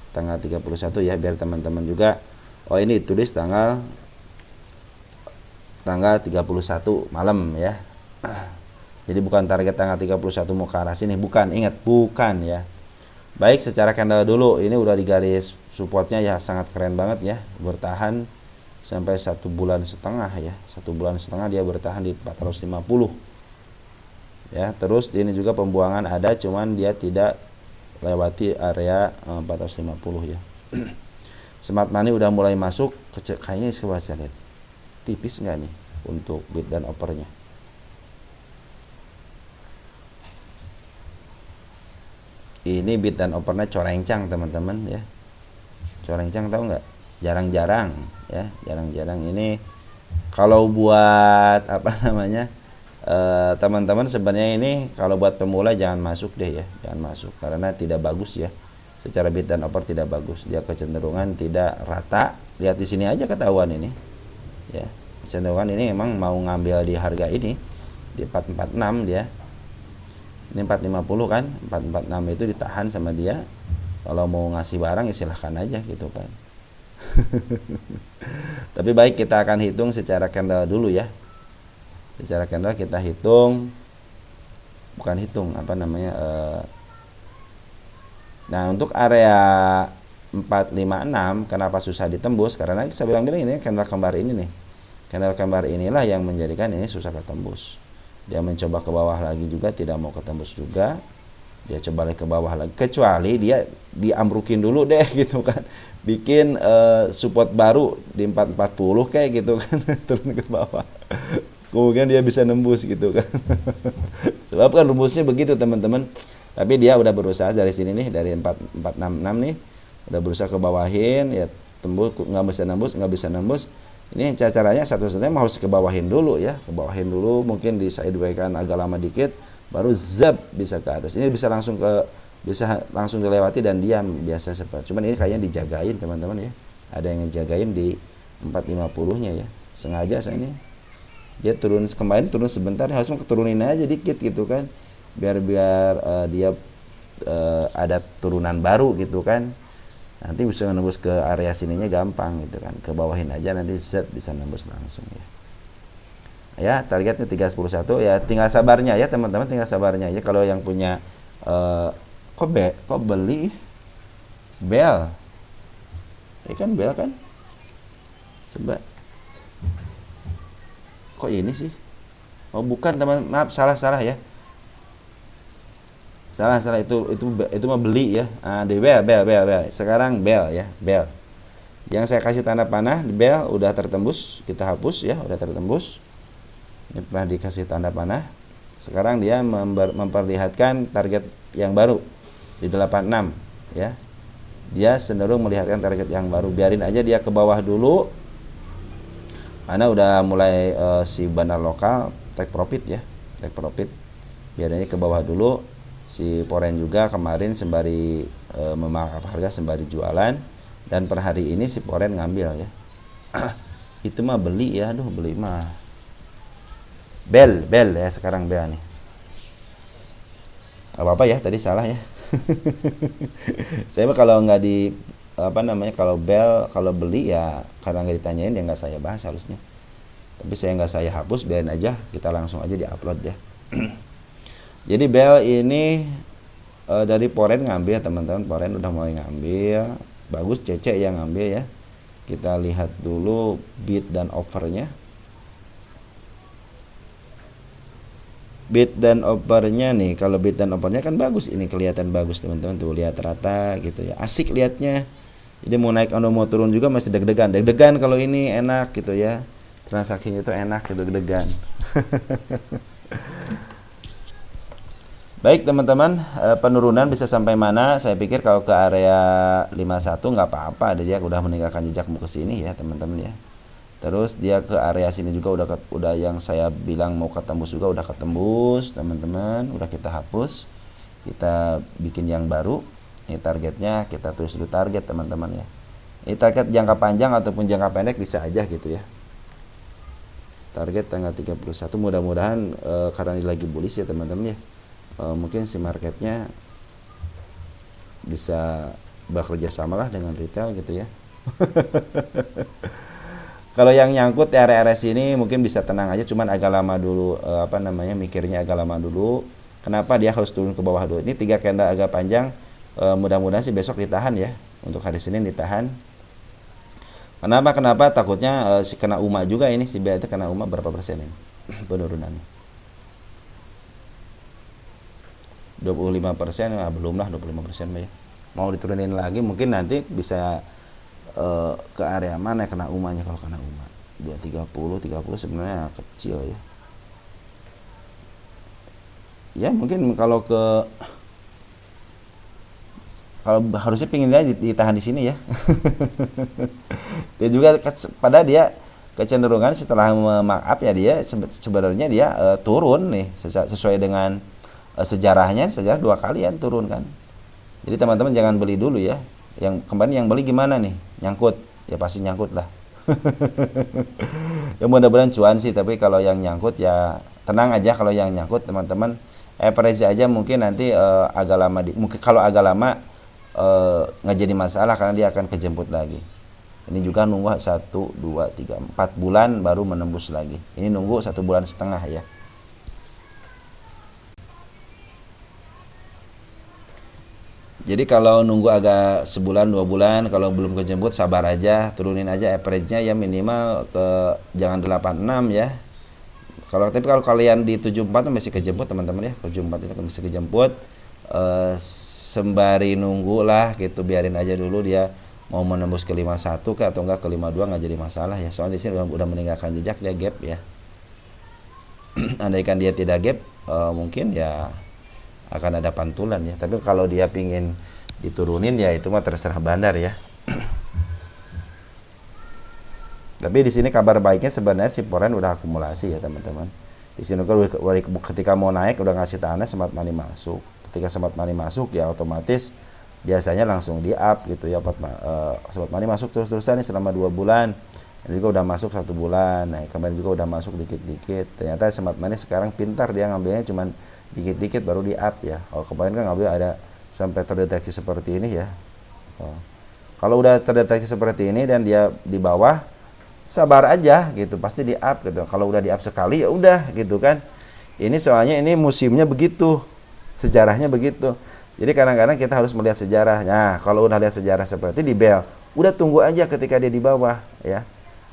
[SPEAKER 1] tanggal 31 ya, biar teman-teman juga ini tulis tanggal 31 malam ya. Jadi bukan target tanggal 31 mau ke arah sini, bukan, ingat, bukan ya. Baik, secara candle dulu, ini udah di garis supportnya ya, sangat keren banget ya, bertahan sampai 1,5 bulan ya. 1,5 bulan dia bertahan di 450 ya. Terus ini juga pembuangan ada, cuman dia tidak lewati area 450 ya. Smart money udah mulai masuk, kayaknya coba saya lihat tipis nggak nih untuk bid dan opernya. Ini bid dan opernya corengcang teman-teman ya. Corengcang tahu nggak? Jarang-jarang ya, jarang-jarang. Ini kalau buat teman-teman sebenarnya ini kalau buat pemula jangan masuk deh ya, jangan masuk karena tidak bagus ya. Secara bid dan oper tidak bagus, dia kecenderungan tidak rata. Lihat di sini aja ketahuan ini ya, kecenderungan ini emang mau ngambil di harga ini di 446 dia, Ini 450 kan, 446 itu ditahan sama dia. Kalau mau ngasih barang ya silahkan aja gitu kan. Tapi baik, kita akan hitung secara candle dulu ya. Secara candle kita hitung, bukan hitung apa namanya. Nah untuk area 456 kenapa susah ditembus? Karena saya bilang ini candle kembar ini nih. Candle kembar inilah yang menjadikan ini susah ketembus. Dia mencoba ke bawah lagi juga tidak mau ketembus juga. Dia coba lagi ke bawah lagi, kecuali dia diambrukin dulu deh gitu kan, bikin support baru di 440 kayak gitu kan, turun ke bawah, kemudian dia bisa nembus gitu kan. Sebab kan rumusnya begitu teman-teman. Tapi dia udah berusaha dari sini nih, dari 466 nih udah berusaha ke bawahin ya, tembus nggak bisa nembus. Ini caranya satu-satunya harus ke bawahin dulu ya, ke bawahin dulu, mungkin di sideways-kan agak lama dikit, baru zap bisa ke atas. Ini bisa langsung dilewati dan diam biasa seperti. Cuman ini kayaknya dijagain teman-teman ya. Ada yang ngejagain di 450-nya ya. Sengaja saya ini. Dia kemarin turun sebentar, harusnya keturunin aja dikit gitu kan. Biar dia ada turunan baru gitu kan. Nanti bisa nembus ke area sininya gampang gitu kan. Ke bawahin aja nanti zap bisa nembus langsung ya. Ya targetnya 311 ya, tinggal sabarnya ya teman-teman, tinggal sabarnya ya. Kalau yang punya kok beli bel kan bel kan, coba kok ini sih, oh bukan teman, maaf salah ya, salah itu mah beli ya. Di bel sekarang bel ya, bel yang saya kasih tanda panah di bel udah tertembus, kita hapus ya, udah tertembus. Ini pernah dikasih tanda panah. Sekarang dia memperlihatkan target yang baru di 86 ya. Dia cenderung melihatkan target yang baru. Biarin aja dia ke bawah dulu. Karena udah mulai si bandar lokal take profit ya, take profit. Biarin aja ke bawah dulu. Si Foreign juga kemarin sembari memangkas harga sembari jualan, dan per hari ini si Foreign ngambil ya. Itu mah beli ya, aduh beli mah. Bel ya, sekarang bel nih. Apa ya tadi salah ya. Saya mah kalau nggak di kalau beli ya karena nggak ditanyain ya nggak saya bahas harusnya. Tapi saya hapus, biarin aja, kita langsung aja diupload ya. Jadi bel ini dari Foreign ngambil teman-teman, Foreign udah mulai ngambil, bagus CC yang ngambil ya. Kita lihat dulu bid dan offernya. Bid dan offernya nih, kalau bid dan offernya kan bagus, ini kelihatan bagus teman-teman, tuh lihat rata gitu ya, asik lihatnya. Jadi mau naik atau mau turun juga masih deg-degan kalau ini enak gitu ya, transaksinya itu enak gitu, deg-degan. Baik teman-teman, penurunan bisa sampai mana? Saya pikir kalau ke area 51 nggak apa-apa, dia udah meninggalkan jejakmu ke sini ya teman-teman ya. Terus dia ke area sini juga udah yang saya bilang mau ketembus juga udah ketembus teman-teman, udah kita hapus, kita bikin yang baru. Ini targetnya kita tulis dulu target teman-teman ya. Ini target jangka panjang ataupun jangka pendek bisa aja gitu ya. Target tanggal 31, mudah-mudahan karena ini lagi bullish ya teman-teman ya. Mungkin si marketnya bisa bekerja sama lah dengan retail gitu ya. Kalau yang nyangkut di area-area sini mungkin bisa tenang aja, cuman agak lama dulu mikirnya agak lama dulu. Kenapa dia harus turun ke bawah dulu? Ini 3 candle agak panjang, mudah-mudahan sih besok ditahan ya. Untuk hari Senin ditahan. Kenapa? Takutnya si kena UMA juga ini, si BA itu kena UMA berapa persen ini penurunannya? 25%, belum lah 25% ya. Mau diturunin lagi mungkin nanti bisa ke area mana kena UMA-nya. Kalau kena UMA 230 sebenarnya kecil ya. Ya mungkin kalau harusnya pinginnya ditahan di sini ya. Dia juga pada dia kecenderungan setelah markup ya, dia sebenarnya dia turun nih sesuai dengan sejarah 2 kalian turun kan. Jadi teman-teman jangan beli dulu ya. Yang kemarin yang beli gimana nih? Nyangkut. Ya pasti nyangkut lah. Ya mudah-mudahan cuan sih, tapi kalau yang nyangkut ya tenang aja. Kalau yang nyangkut teman-teman average aja mungkin nanti agak lama mungkin kalau agak lama nggak jadi masalah karena dia akan kejemput lagi. Ini juga nunggu 1, 2, 3, 4 bulan baru menembus lagi. Ini nunggu 1,5 bulan ya. Jadi kalau nunggu agak sebulan 2 bulan, kalau belum kejemput sabar aja, turunin aja average-nya ya minimal ke jangan 86 ya. Kalau kalian di 74 masih kejemput teman-teman ya, 74 itu masih kejemput. Sembari nunggu lah gitu, biarin aja dulu dia mau menembus ke 51 ke atau enggak ke 52 nggak jadi masalah ya. Soalnya di sini udah meninggalkan jejak, dia gap ya. Andaikan dia tidak gap, mungkin ya akan ada pantulan ya. Tapi kalau dia pingin diturunin ya itu mah terserah bandar ya. Tapi di sini kabar baiknya sebenarnya si Foreign udah akumulasi ya teman-teman. Di sini kan ketika mau naik udah ngasih tanda smart money masuk. Ketika smart money masuk ya otomatis biasanya langsung di up gitu ya. Smart money masuk terus-terusan nih selama 2 bulan. Ini juga udah masuk 1 bulan. Nah, kemarin juga udah masuk dikit-dikit. Ternyata smart money sekarang pintar, dia ngambilnya cuman dikit-dikit baru di up ya. Kalau kemarin kan ngambil ada sampai terdeteksi seperti ini ya. Kalau udah terdeteksi seperti ini dan dia di bawah, sabar aja gitu, pasti di up gitu. Kalau udah di up sekali ya udah gitu kan. Ini soalnya ini musimnya begitu, sejarahnya begitu. Jadi kadang-kadang kita harus melihat sejarahnya. Kalau udah lihat sejarah seperti di bel, udah tunggu aja ketika dia di bawah ya.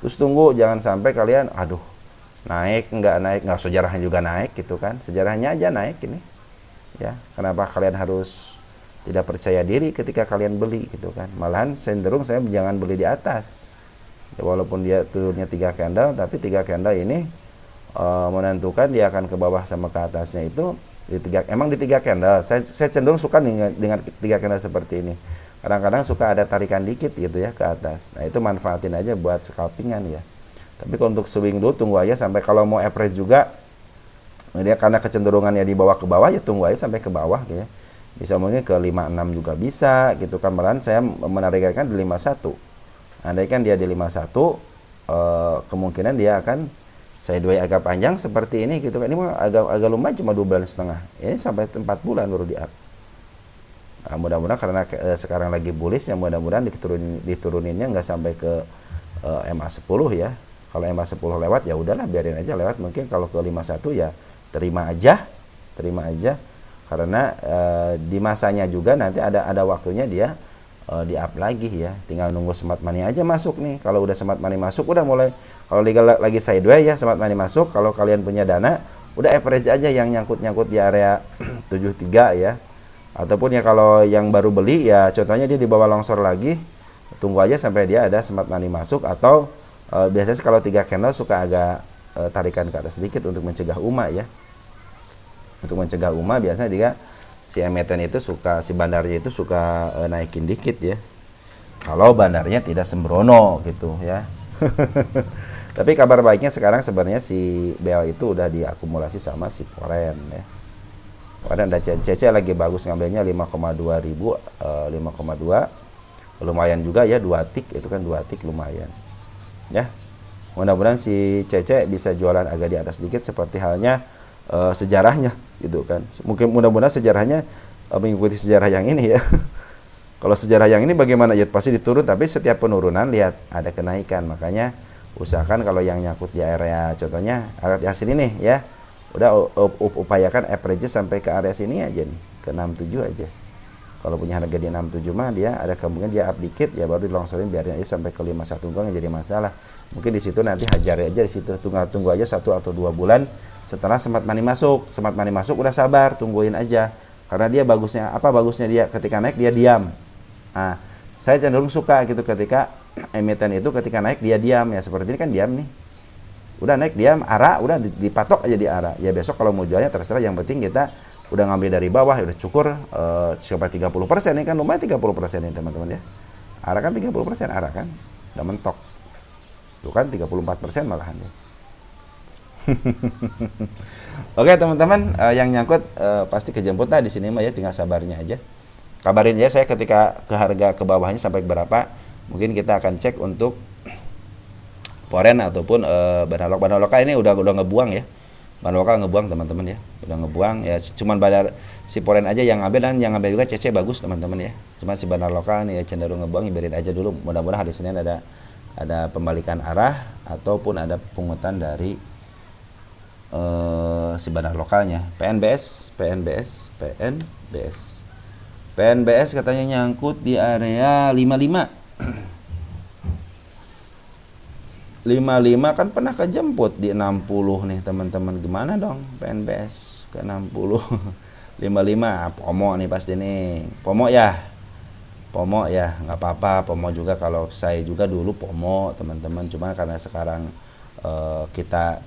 [SPEAKER 1] Terus tunggu, jangan sampai kalian aduh naik nggak sejarahnya juga naik gitu kan, sejarahnya aja naik ini ya. Kenapa kalian harus tidak percaya diri ketika kalian beli gitu kan? Malahan cenderung saya jangan beli di atas ya, walaupun dia turunnya 3 candle, tapi 3 candle ini menentukan dia akan ke bawah sama ke atasnya itu di 3 candle. Saya cenderung suka dengan 3 candle seperti ini. Kadang-kadang suka ada tarikan dikit gitu ya ke atas. Nah itu manfaatin aja buat scalpingan ya. Tapi kalau untuk swing dulu tunggu aja sampai, kalau mau average juga dia karena kecenderungannya di bawah ke bawah ya tunggu aja sampai ke bawah gitu ya. Bisa mungkin ke 56 juga bisa gitu kan. Malahan saya menargetkan di 51. Andaikan dia di 51 kemungkinan dia akan sideways agak panjang seperti ini gitu kan. Ini mah agak lumayan cuma 2,5 bulan. Ini sampai 4 bulan baru di up. Nah, mudah-mudahan karena sekarang lagi bullish ya, mudah-mudahan dituruninnya nggak sampai ke MA10 ya. Kalau MA10 lewat ya udahlah biarin aja lewat. Mungkin kalau ke 51 ya terima aja karena di masanya juga nanti ada waktunya dia di up lagi ya. Tinggal nunggu smart money aja masuk nih. Kalau udah smart money masuk udah mulai, kalau lagi sideways ya smart money masuk. Kalau kalian punya dana udah average aja yang nyangkut di area 73 ya. Ataupun ya kalau yang baru beli ya contohnya dia di bawah longsor lagi, tunggu aja sampai dia ada smart money masuk. Atau biasanya kalau 3 candle suka agak tarikan ke atas sedikit untuk mencegah UMA ya. Untuk mencegah UMA biasanya dia si emiten itu suka, si bandarnya itu suka naikin dikit ya. Kalau bandarnya tidak sembrono gitu ya. Tapi kabar baiknya sekarang sebenarnya si BL itu udah diakumulasi sama si Foreign ya. Foreign ada CC lagi bagus ngambilnya 5,2 ribu, 5,2 lumayan juga ya, 2 tik itu kan 2 tik lumayan. Ya, mudah-mudahan si Cece bisa jualan agak di atas sedikit seperti halnya sejarahnya gitu kan. Mungkin mudah-mudahan sejarahnya mengikuti sejarah yang ini ya. Kalau sejarah yang ini bagaimana ya pasti diturun, tapi setiap penurunan lihat ada kenaikan. Makanya usahakan kalau yang nyangkut di area contohnya area sini nih ya, udah upayakan average sampai ke area sini aja nih, ke 67 aja. Kalau punya harga di 67 mah dia ada kemungkinan dia up dikit ya baru dilongsorin, biarin aja sampai ke 51 enggak jadi masalah. Mungkin di situ nanti hajar aja di situ, tunggu aja 1 atau 2 bulan setelah smart money masuk. Smart money masuk udah sabar, tungguin aja. Karena dia bagusnya dia ketika naik dia diam. Nah, saya cenderung suka gitu ketika emiten itu ketika naik dia diam ya, seperti ini kan diam nih. Udah naik diam, arah udah dipatok aja di arah. Ya besok kalau mau jualnya terserah, yang penting kita udah ngambil dari bawah, udah cukur sampai 30%, ini kan lumayan 30% nih teman-teman ya. Arah kan 30% arah kan, udah mentok. Tuh kan 34% malahan ya. Oke teman-teman, yang nyangkut pasti kejemput lah di sini mah ya, tinggal sabarnya aja. Kabarin ya saya ketika ke harga ke bawahnya sampai berapa, mungkin kita akan cek untuk Foreign ataupun Banalok ini udah ngebuang ya. Banar lokal ngebuang teman-teman ya, udah ngebuang ya, cuman Banar si Poren aja yang ngambil, dan yang ngambil juga CC bagus teman-teman ya. Cuma si Banar lokal nih ya cenderung ngebuang, biarin aja dulu. Mudah-mudahan hari Senin ada pembalikan arah ataupun ada pungutan dari si Banar lokalnya. PNBS katanya nyangkut di area 55. 55 kan pernah kejemput di 60 nih teman-teman. Gimana dong PNBS ke 60? 55 Pomo nih pasti nih. Pomo ya, nggak apa-apa. Pomo juga, kalau saya juga dulu Pomo teman-teman. Cuma karena sekarang kita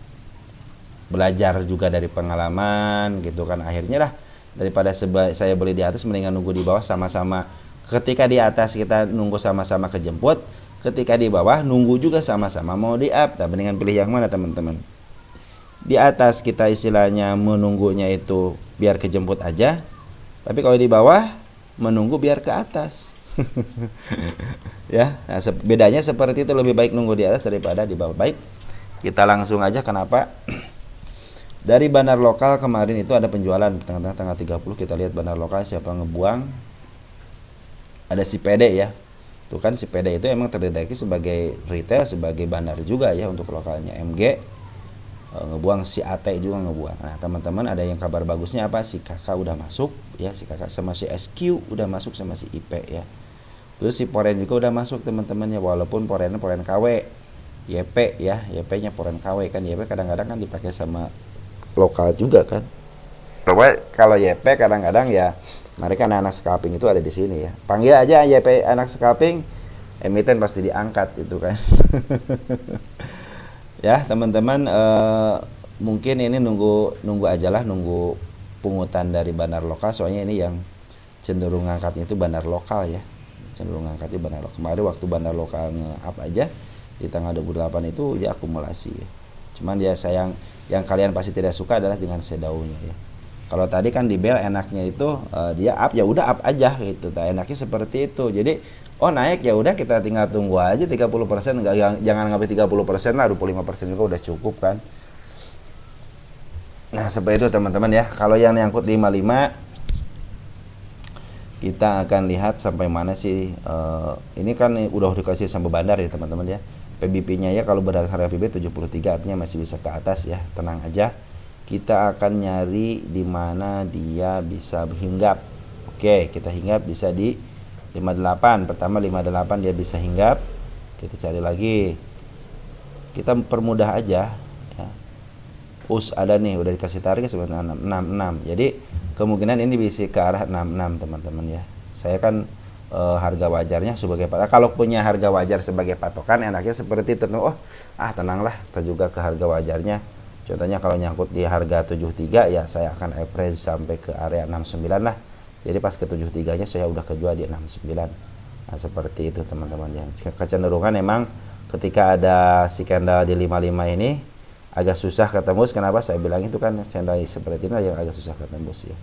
[SPEAKER 1] belajar juga dari pengalaman gitu kan, akhirnya lah daripada saya beli di atas, mendingan nunggu di bawah sama-sama. Ketika di atas kita nunggu sama-sama kejemput, ketika di bawah nunggu juga sama-sama mau di up. Nah, mendingan pilih yang mana teman-teman? Di atas kita istilahnya menunggunya itu biar kejemput aja, tapi kalau di bawah menunggu biar ke atas. Ya, nah, bedanya seperti itu, lebih baik nunggu di atas daripada di bawah. Baik, kita langsung aja. Kenapa? Dari Banar lokal kemarin itu ada penjualan tanggal 30. Kita lihat Banar lokal siapa ngebuang. Ada si PD ya. Tuh kan si PD itu emang terdeteksi sebagai retail, sebagai Banar juga ya untuk lokalnya. MG ngebuang, si AT juga ngebuang. Nah teman-teman, ada yang kabar bagusnya apa? Si kakak udah masuk ya, si kakak sama si SQ udah masuk, sama si IP ya. Terus si Poren juga udah masuk teman-teman ya, walaupun Poren KW, YP ya, YP nya Poren KW kan. YP kadang-kadang kan dipakai sama lokal juga kan. Kalau YP kadang-kadang ya mereka anak scalping itu ada di sini ya. Panggil aja YP anak scalping, emiten pasti diangkat itu kan. Ya teman-teman, mungkin ini nunggu aja lah, nunggu pungutan dari Banar lokal. Soalnya ini yang cenderung ngangkatnya itu Banar lokal ya, cenderung ngangkatnya Banar lokal. Kemarin waktu Banar lokal nge-up aja di tanggal 28 itu dia akumulasi ya. Cuman dia sayang, yang kalian pasti tidak suka adalah dengan shadownya ya. Kalau tadi kan di bel enaknya itu dia up, ya udah up aja gitu. Enaknya seperti itu. Jadi naik ya udah, kita tinggal tunggu aja 30%, jangan ngambil 30% lah, 25% juga udah cukup kan. Nah, seperti itu teman-teman ya. Kalau yang nyangkut 55, kita akan lihat sampai mana sih. Ini kan udah dikasih sama bandar ya teman-teman ya. PBP-nya ya kalau berdasarkan PBB 73, artinya masih bisa ke atas ya. Tenang aja. Kita akan nyari di mana dia bisa hinggap. Oke, kita hinggap bisa di 58. Pertama 58 dia bisa hinggap. Kita cari lagi. Kita permudah aja ya. Ada nih, udah dikasih target sebenarnya 66. Jadi kemungkinan ini bisa ke arah 66 teman-teman ya. Saya kan harga wajarnya sebagai patokan. Kalau punya harga wajar sebagai patokan, enaknya seperti itu. Tenanglah, kita juga ke harga wajarnya. Contohnya kalau nyangkut di harga 73 ya saya akan average sampai ke area 69 lah. Jadi pas ke 73 nya saya udah kejual di 69. Nah seperti itu teman-teman ya. Kecenderungan memang ketika ada si candle di 55 ini agak susah ketembus. Kenapa saya bilang itu kan, candle seperti ini yang agak susah ketembus ya.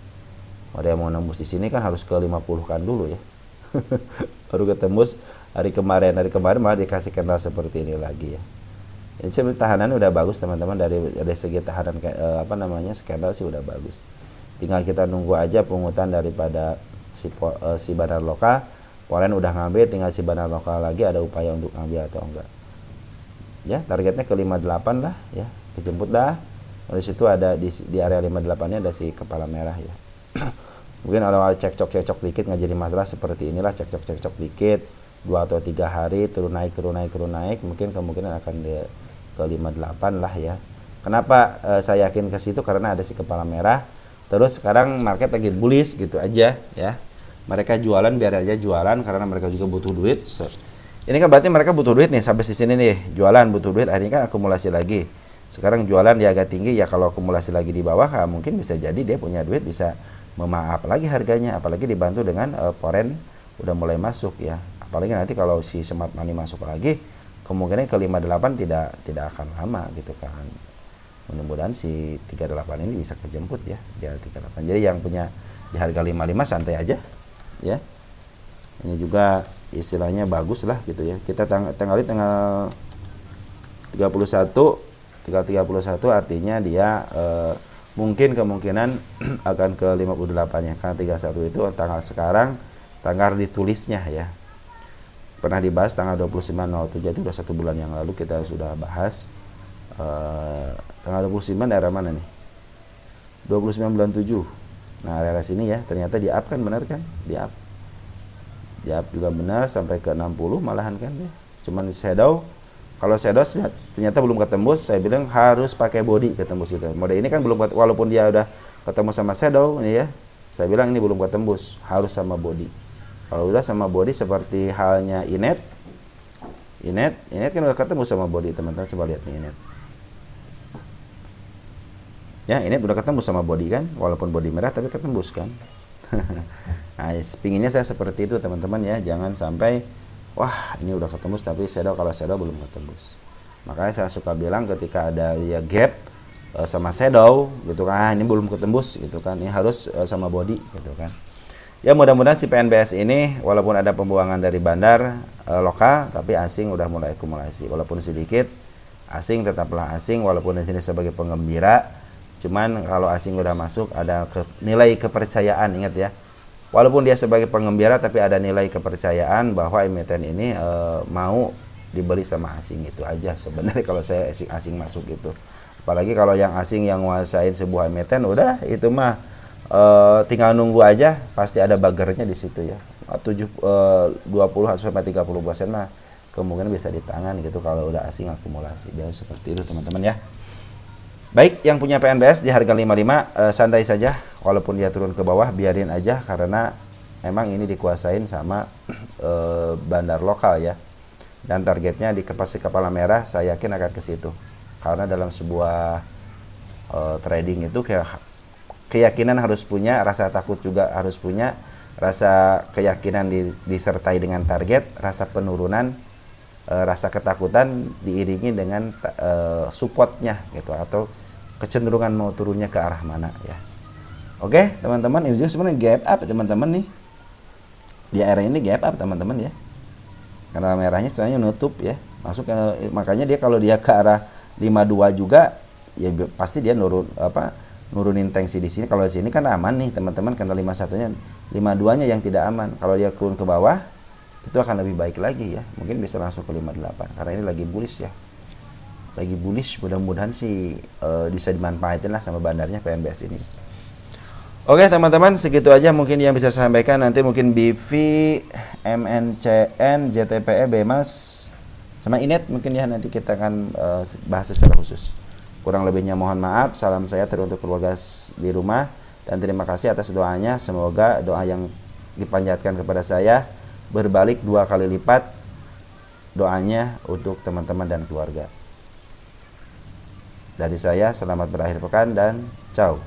[SPEAKER 1] Kalau dia mau nembus di sini kan harus ke 50 kan dulu ya. Baru ketembus. Hari kemarin malah dikasih candle seperti ini lagi ya. Ini sebenarnya tahanan udah bagus teman-teman, dari segi tahanan skandal sih udah bagus. Tinggal kita nunggu aja pungutan daripada si Banar lokal. Poren udah ngambil, tinggal si Banar lokal lagi ada upaya untuk ngambil atau enggak. Ya, targetnya ke 58 lah ya, kejemput dah. Dari situ ada di area 58-nya ada si kepala merah ya. Mungkin awal cekcok dikit nggak jadi masalah, seperti inilah cekcok dikit 2 atau 3 hari turun naik, mungkin kemungkinan akan ke 58 lah ya. Kenapa saya yakin ke situ? Karena ada si kepala merah. Terus sekarang market lagi bullish gitu aja ya. Mereka jualan, biar aja jualan karena mereka juga butuh duit. Ini kan berarti mereka butuh duit nih sampai di sini nih, jualan butuh duit, akhirnya kan akumulasi lagi. Sekarang jualan dia agak tinggi ya, kalau akumulasi lagi di bawah mungkin bisa jadi dia punya duit, bisa memaaf lagi harganya, apalagi dibantu dengan Poren udah mulai masuk ya. Apalagi nanti kalau si Smart Money masuk lagi, kemungkinan ke 58 tidak akan lama gitu kan. Mudah-mudahan si 38 ini bisa kejemput ya di harga 38. Jadi yang punya di harga 55 santai aja ya. Ini juga istilahnya bagus lah gitu ya. Kita tanggal 31 Tinggal 31 artinya dia mungkin kemungkinan akan ke 58 ya. Karena 31 itu tanggal sekarang, tanggal ditulisnya ya. Pernah dibahas tanggal 29/07 itu udah 1 bulan yang lalu kita sudah bahas. Tanggal 29 daerah mana nih? 29 bulan 7. Nah, daerah sini ya, ternyata di up kan, benar kan? Di up. Di up juga benar sampai ke 60 malahan kan ya. Cuman shadow. Kalau shadow ternyata belum ketembus, saya bilang harus pakai body ketembus itu. Mode ini kan belum, walaupun dia udah ketemu sama shadow ini ya. Saya bilang ini belum ketembus, harus sama body. Kalau udah sama body seperti halnya Inet kan udah ketemu sama body, teman-teman. Coba lihat nih Inet. Ya, ini udah ketemu sama body kan, walaupun body merah tapi ketembus kan. Nah, pinginnya saya seperti itu teman-teman ya, jangan sampai wah ini udah ketembus tapi kalau shadow belum ketembus. Makanya saya suka bilang ketika ada ya gap sama shadow gitu kan, ini belum ketembus gitu kan, ini harus sama body gitu kan. Ya mudah-mudahan si PNBS ini walaupun ada pembuangan dari bandar lokal, tapi asing udah mulai akumulasi, walaupun sedikit. Asing tetaplah asing, walaupun di sini sebagai penggembira. Cuman kalau asing udah masuk ada nilai kepercayaan, ingat ya. Walaupun dia sebagai penggembira tapi ada nilai kepercayaan bahwa emiten ini mau dibeli sama asing, itu aja sebenarnya kalau saya asing masuk itu. Apalagi kalau yang asing yang nguasain sebuah emiten, udah itu mah tinggal nunggu aja, pasti ada bagernya di situ ya. 20 sampai 30% mah kemungkinan bisa di tangan gitu kalau udah asing akumulasi. Biasa seperti itu teman-teman ya. Baik, yang punya PNBS di harga 55 santai saja, walaupun dia turun ke bawah biarin aja karena emang ini dikuasain sama bandar lokal ya. Dan targetnya di pasti kepala merah, saya yakin akan ke situ. Karena dalam sebuah trading itu keyakinan harus punya, rasa takut juga harus punya, rasa keyakinan disertai dengan target, rasa penurunan, rasa ketakutan diiringi dengan supportnya gitu, atau kecenderungan mau turunnya ke arah mana ya. Oke teman-teman, ini juga sebenarnya gap up teman-teman nih, di area ini gap up teman-teman ya, karena merahnya sebenarnya nutup ya, masuk makanya dia kalau dia ke arah 52 juga ya pasti dia nurunin tensi di sini. Kalau di sini kan aman nih teman-teman, karena 51-nya, 52-nya yang tidak aman. Kalau dia turun ke bawah itu akan lebih baik lagi ya, mungkin bisa langsung ke 58 karena ini lagi bullish ya, lagi bullish. Mudah-mudahan sih bisa dimanfaatin lah sama bandarnya PNBS ini. Oke teman-teman, segitu aja mungkin yang bisa saya sampaikan. Nanti mungkin BV, MNCN, JTPE, BEMAS sama Inet mungkin ya, nanti kita akan bahas secara khusus. Kurang lebihnya mohon maaf. Salam saya teruntuk keluarga di rumah, dan terima kasih atas doanya. Semoga doa yang dipanjatkan kepada saya berbalik 2 kali lipat doanya untuk teman-teman dan keluarga. Dari saya, selamat berakhir pekan dan ciao.